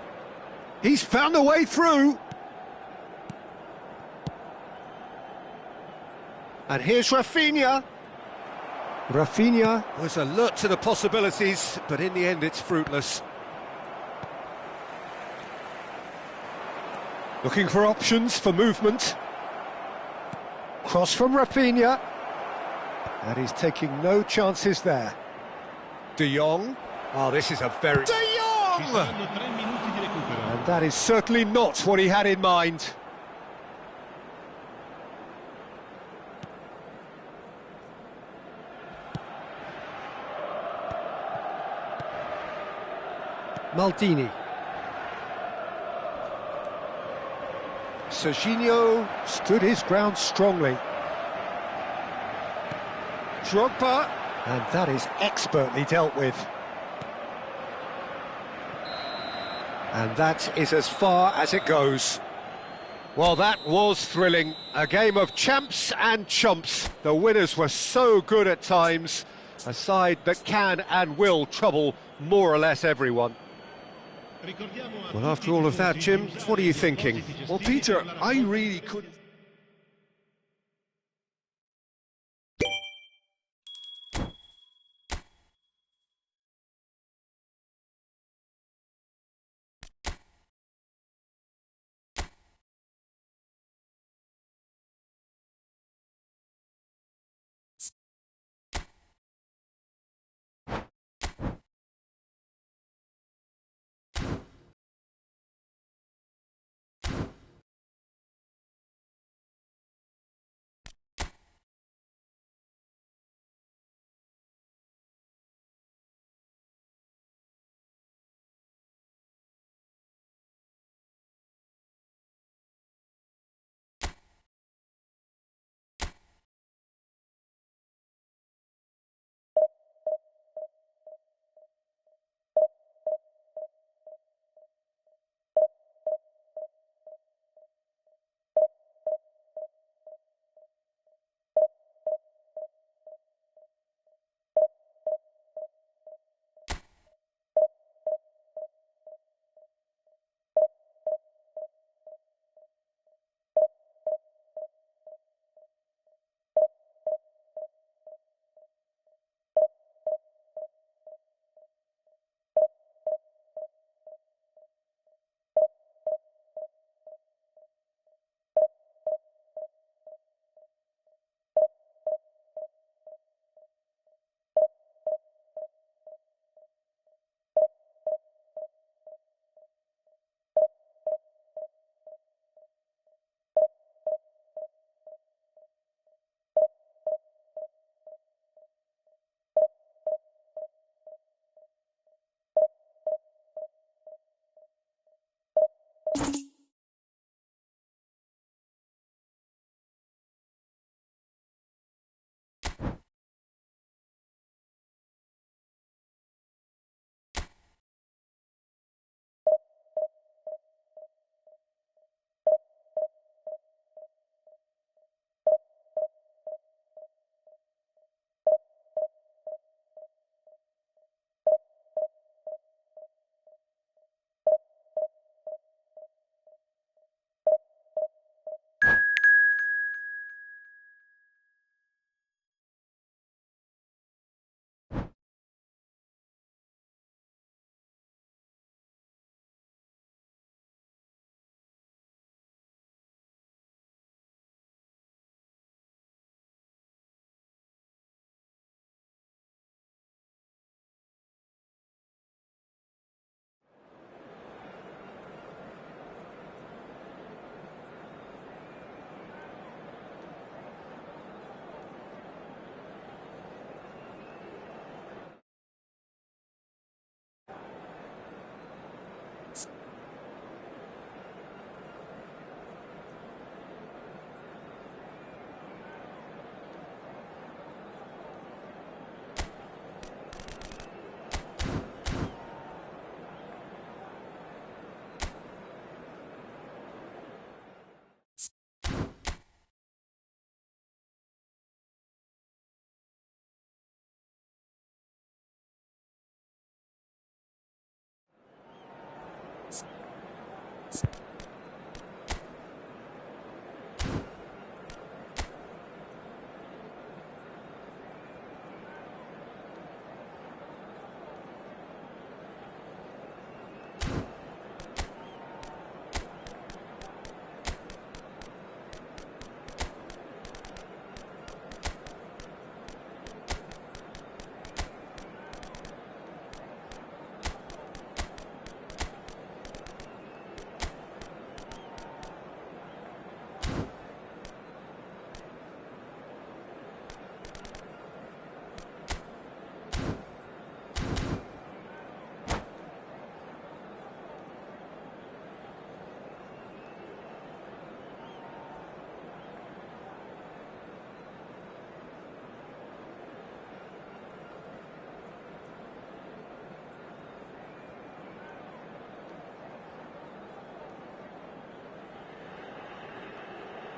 He's found a way through. And here's Rafinha. Rafinha Was alert to the possibilities, but in the end it's fruitless. looking for options for movement. Cross from Rafinha. And he's taking no chances there. De Jong. Oh, this is a very... De Jong! And that is certainly not what he had in mind. Maldini. Serginho stood his ground strongly. Drogba, and that is expertly dealt with. And that is as far as it goes. Well, that was thrilling. A game of champs and chumps. The winners were so good at times. A side that can and will trouble more or less everyone. Well, after all of that, Jim, what are you thinking? Well, Peter, I really couldn't...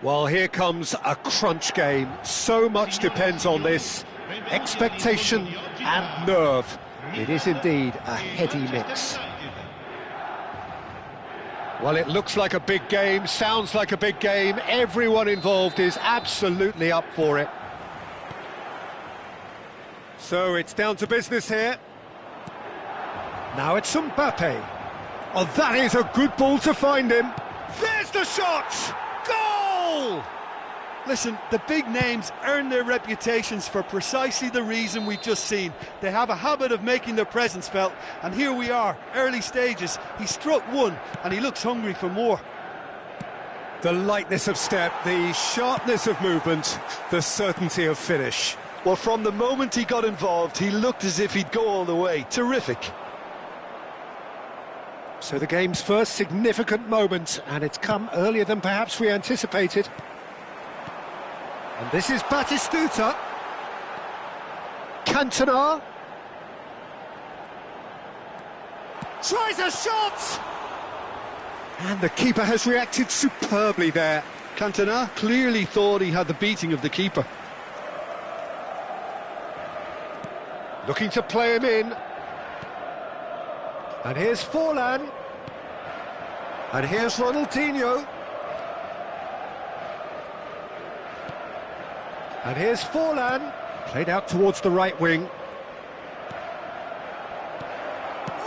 Well, here comes a crunch game. So much depends on this. Expectation and nerve. It is indeed a heady mix. Well, it looks like a big game, sounds like a big game. Everyone involved is absolutely up for it. So it's down to business here. Now it's Mbappe. Oh, that is a good ball to find him. There's the shot! Goal! Listen, the big names earn their reputations for precisely the reason we've just seen. They have a habit of making their presence felt, and here we are, early stages. He struck one, and he looks hungry for more. The lightness of step, the sharpness of movement, the certainty of finish. Well, from the moment he got involved, he looked as if he'd go all the way. Terrific. So the game's first significant moment, and it's come earlier than perhaps we anticipated. And this is Batistuta. Cantona. Tries a shot! And the keeper has reacted superbly there. Cantona clearly thought he had the beating of the keeper. Looking to play him in. And here's Forlan. And here's Ronaldinho. And here's Forlan. Played out towards the right wing.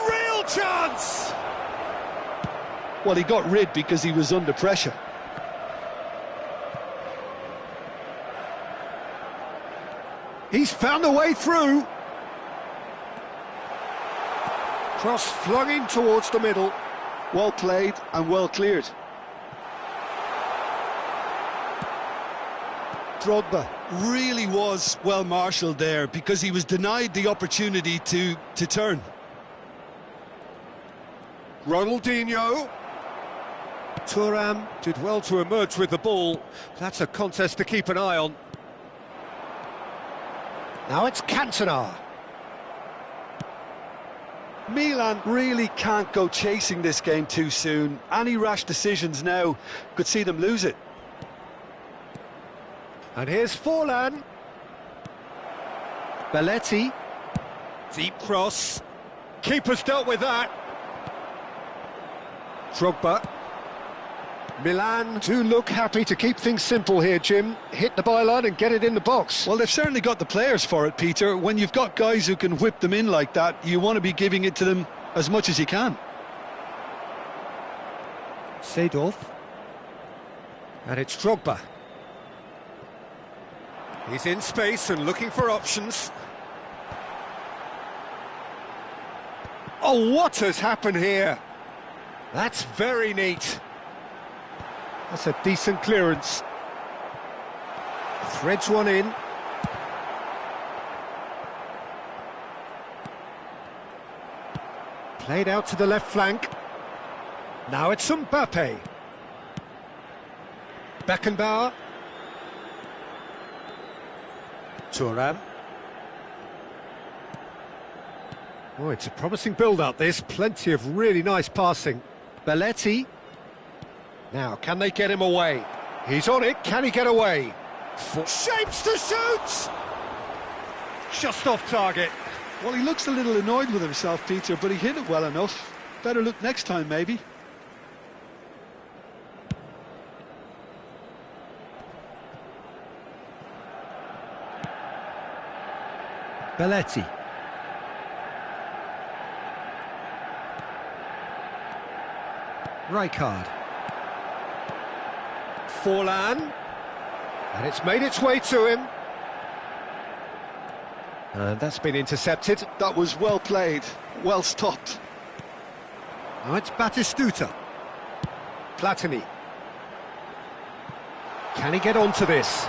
Real chance! Well, he got rid because he was under pressure. He's found a way through. Cross flung in towards the middle. Well played and well cleared. Drogba really was well marshalled there because he was denied the opportunity to turn. Ronaldinho. Thuram did well to emerge with the ball. That's a contest to keep an eye on. Now it's Cantona. Milan really can't go chasing this game too soon. Any rash decisions now could see them lose it. And here's Forlan. Belletti. Deep cross. Keeper's dealt with that. Drogba. Milan do look happy to keep things simple here, Jim. Hit the byline and get it in the box. Well, they've certainly got the players for it, Peter. When you've got guys who can whip them in like that, you want to be giving it to them as much as you can. Seedorf. And it's Drogba. He's in space and looking for options. Oh, what has happened here? That's very neat. That's a decent clearance. Threads one in. Played out to the left flank. Now it's Mbappe. Beckenbauer. Thuram. Oh, it's a promising build-up, this. Plenty of really nice passing. Belletti. Now, can they get him away? He's on it. Can he get away? Shapes to shoot! Just off target. Well, he looks a little annoyed with himself, Peter, but he hit it well enough. Better look next time, maybe. Belletti. Rijkaard. Forlan. And it's made its way to him. And that's been intercepted. That was well played, well stopped. Now it's Batistuta. Platini. Can he get onto this?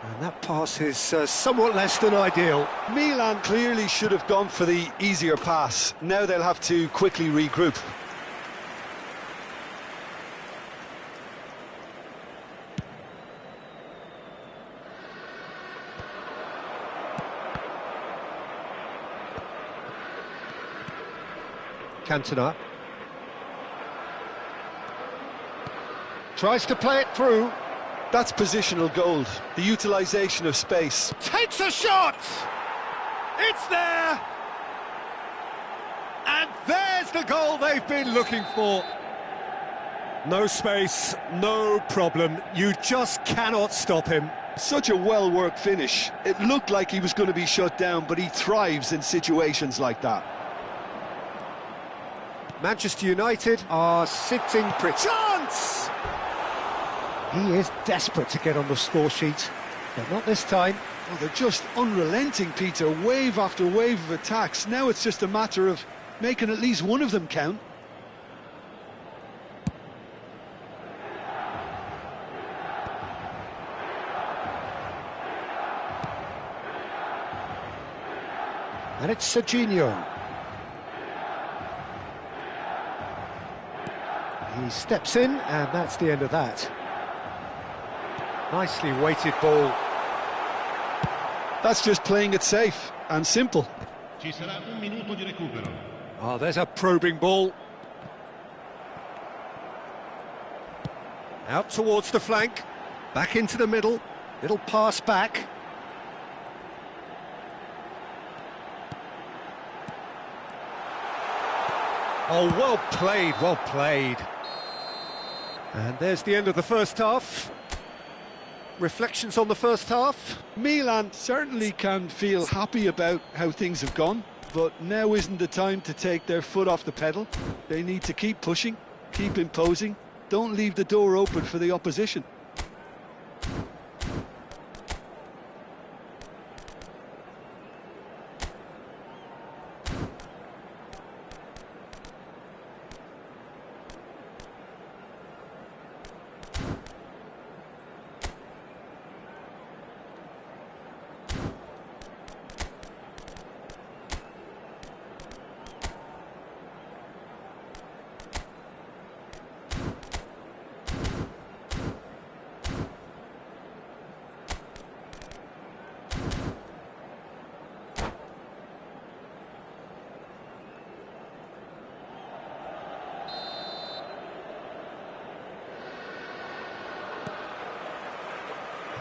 And that pass is somewhat less than ideal. Milan clearly should have gone for the easier pass. Now they'll have to quickly regroup. Cantona. Tries to play it through. That's positional gold, the utilisation of space. Takes a shot! It's there! And there's the goal they've been looking for. No space, no problem. You just cannot stop him. Such a well-worked finish. It looked like he was going to be shut down, but he thrives in situations like that. Manchester United are sitting pretty. Chance! He is desperate to get on the score sheet, but not this time. Oh, they're just unrelenting, Peter. Wave after wave of attacks. Now it's just a matter of making at least one of them count. And it's Serginho. He steps in, and that's the end of that. Nicely weighted ball. That's just playing it safe and simple. Ci sarà un minuto di recupero. Oh, there's a probing ball. Out towards the flank. Back into the middle. Little pass back. Oh, well played, well played. And there's the end of the first half. Reflections on the first half? Milan certainly can feel happy about how things have gone, but now isn't the time to take their foot off the pedal. They need to keep pushing, keep imposing, don't leave the door open for the opposition.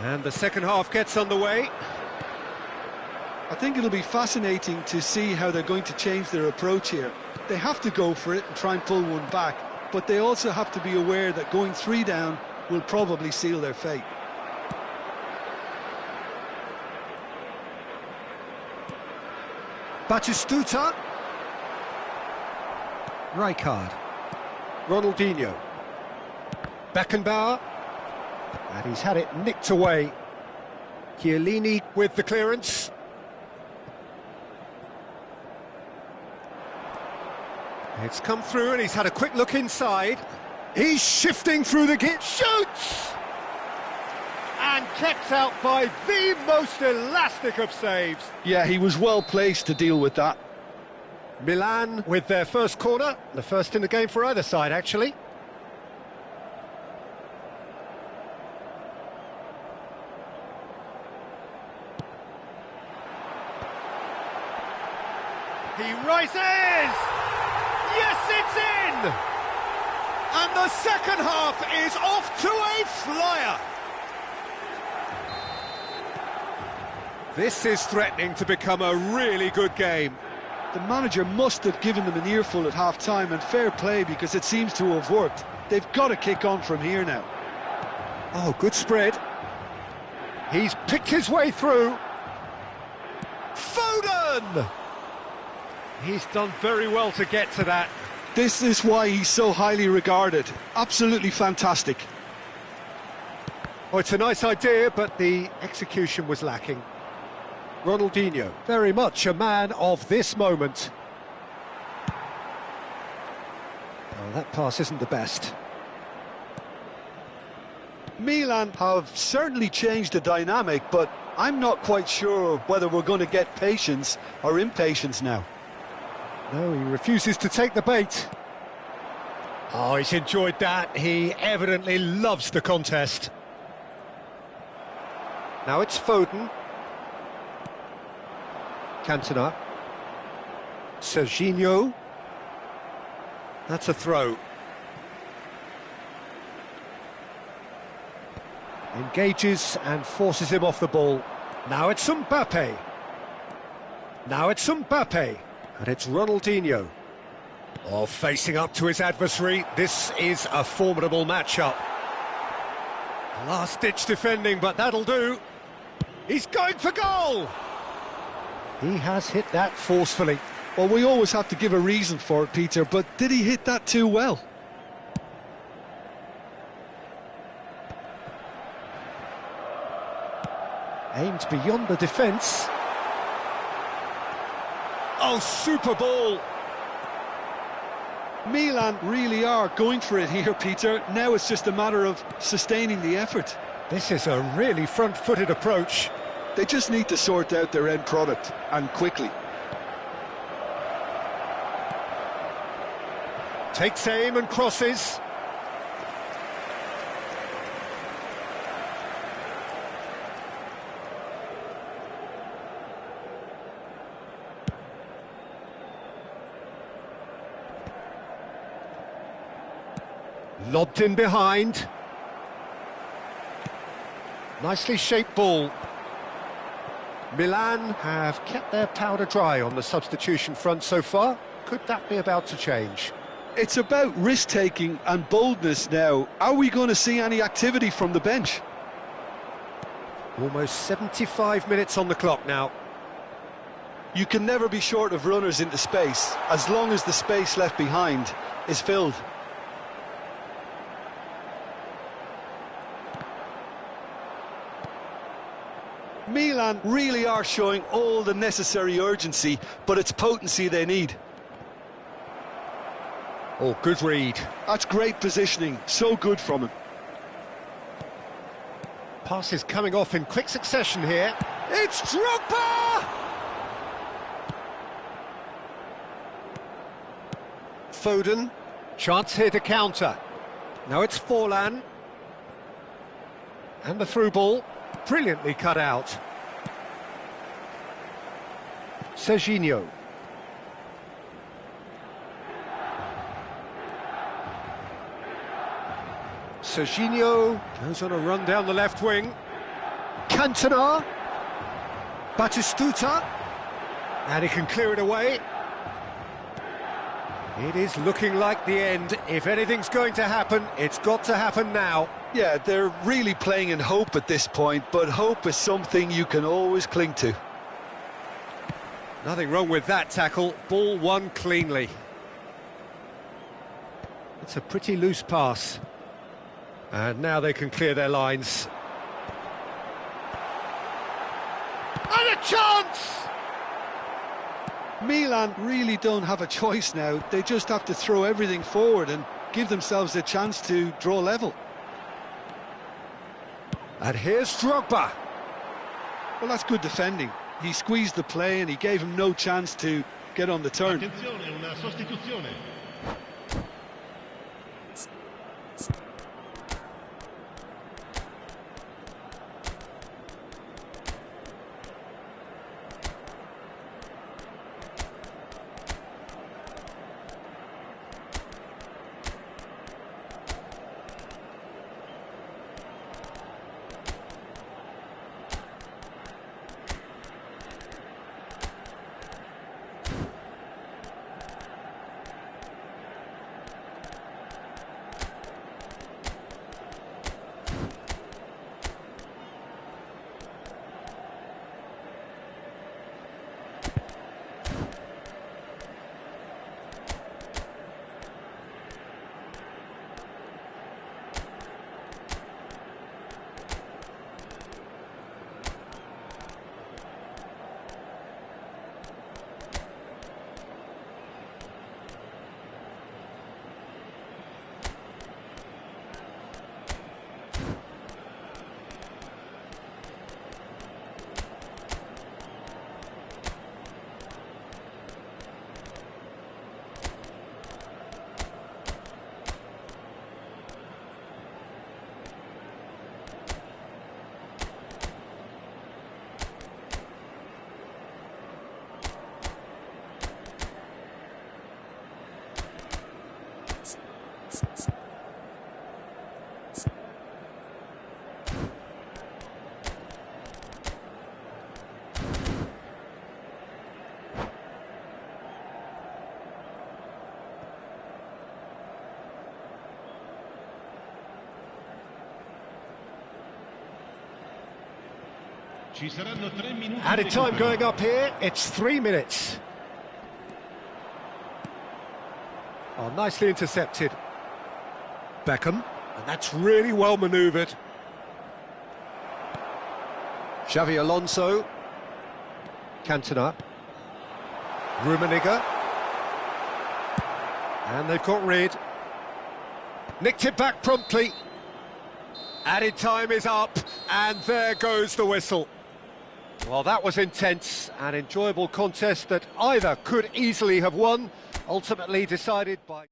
And the second half gets underway. I think it'll be fascinating to see how they're going to change their approach here. They have to go for it and try and pull one back, but they also have to be aware that going 3 down will probably seal their fate. Batistuta. Rijkaard. Ronaldinho. Beckenbauer. And he's had it nicked away. Chiellini with the clearance. It's come through and he's had a quick look inside. He's shifting through the gate. Shoots! And kept out by the most elastic of saves. Yeah, he was well placed to deal with that. Milan with their first corner. The first in the game for either side, actually. He rises! Yes, it's in! And the second half is off to a flyer! This is threatening to become a really good game. The manager must have given them an earful at half-time, and fair play because it seems to have worked. They've got to kick on from here now. Oh, good spread. He's picked his way through. Foden! He's done very well to get to that. This is why he's so highly regarded. Absolutely fantastic. Oh, it's a nice idea, but the execution was lacking. Ronaldinho, very much a man of this moment. Oh, that pass isn't the best. Milan have certainly changed the dynamic, but I'm not quite sure whether we're going to get patience or impatience now. No, he refuses to take the bait. Oh, he's enjoyed that. He evidently loves the contest. Now it's Foden. Cantona. Serginho. That's a throw. Engages and forces him off the ball. Now it's Mbappe. Now it's Mbappe. And it's Ronaldinho. Oh, facing up to his adversary, this is a formidable matchup. Last-ditch defending, but that'll do. He's going for goal! He has hit that forcefully. Well, we always have to give a reason for it, Peter, but did he hit that too well? Aimed beyond the defence. Oh, super ball! Milan really are going for it here, Peter. Now it's just a matter of sustaining the effort. This is a really front-footed approach. They just need to sort out their end product, and quickly. Takes aim and crosses. Lobbed in behind. Nicely shaped ball. Milan have kept their powder dry on the substitution front so far. Could that be about to change? It's about risk-taking and boldness now. Are we going to see any activity from the bench? Almost 75 minutes on the clock now. You can never be short of runners into space, as long as the space left behind is filled. Milan really are showing all the necessary urgency, but it's potency they need. Oh, good read. That's great positioning, so good from him. Passes coming off in quick succession here. It's Drogba! Foden, chance here to counter. Now it's Forlan. And the through ball, brilliantly cut out. Serginho. Serginho goes on a run down the left wing. Cantona. Batistuta. And he can clear it away. It is looking like the end. If anything's going to happen, it's got to happen now. Yeah, they're really playing in hope at this point, but hope is something you can always cling to. Nothing wrong with that tackle. Ball won cleanly. It's a pretty loose pass. And now they can clear their lines. And a chance! Milan really don't have a choice now. They just have to throw everything forward and give themselves a chance to draw level. And here's Drogba. Well, that's good defending. He squeezed the play and he gave him no chance to get on the turn. Attenzione, una sostituzione. Ci saranno 3 minuti. Added time going up here, it's 3 minutes. Oh, nicely intercepted. Beckham, and that's really well manoeuvred. Xavi Alonso. Cantona. Rummenigge. And they've got rid. Nicked it back promptly. Added time is up, and there goes the whistle. Well, that was intense, an enjoyable contest that either could easily have won, ultimately decided by...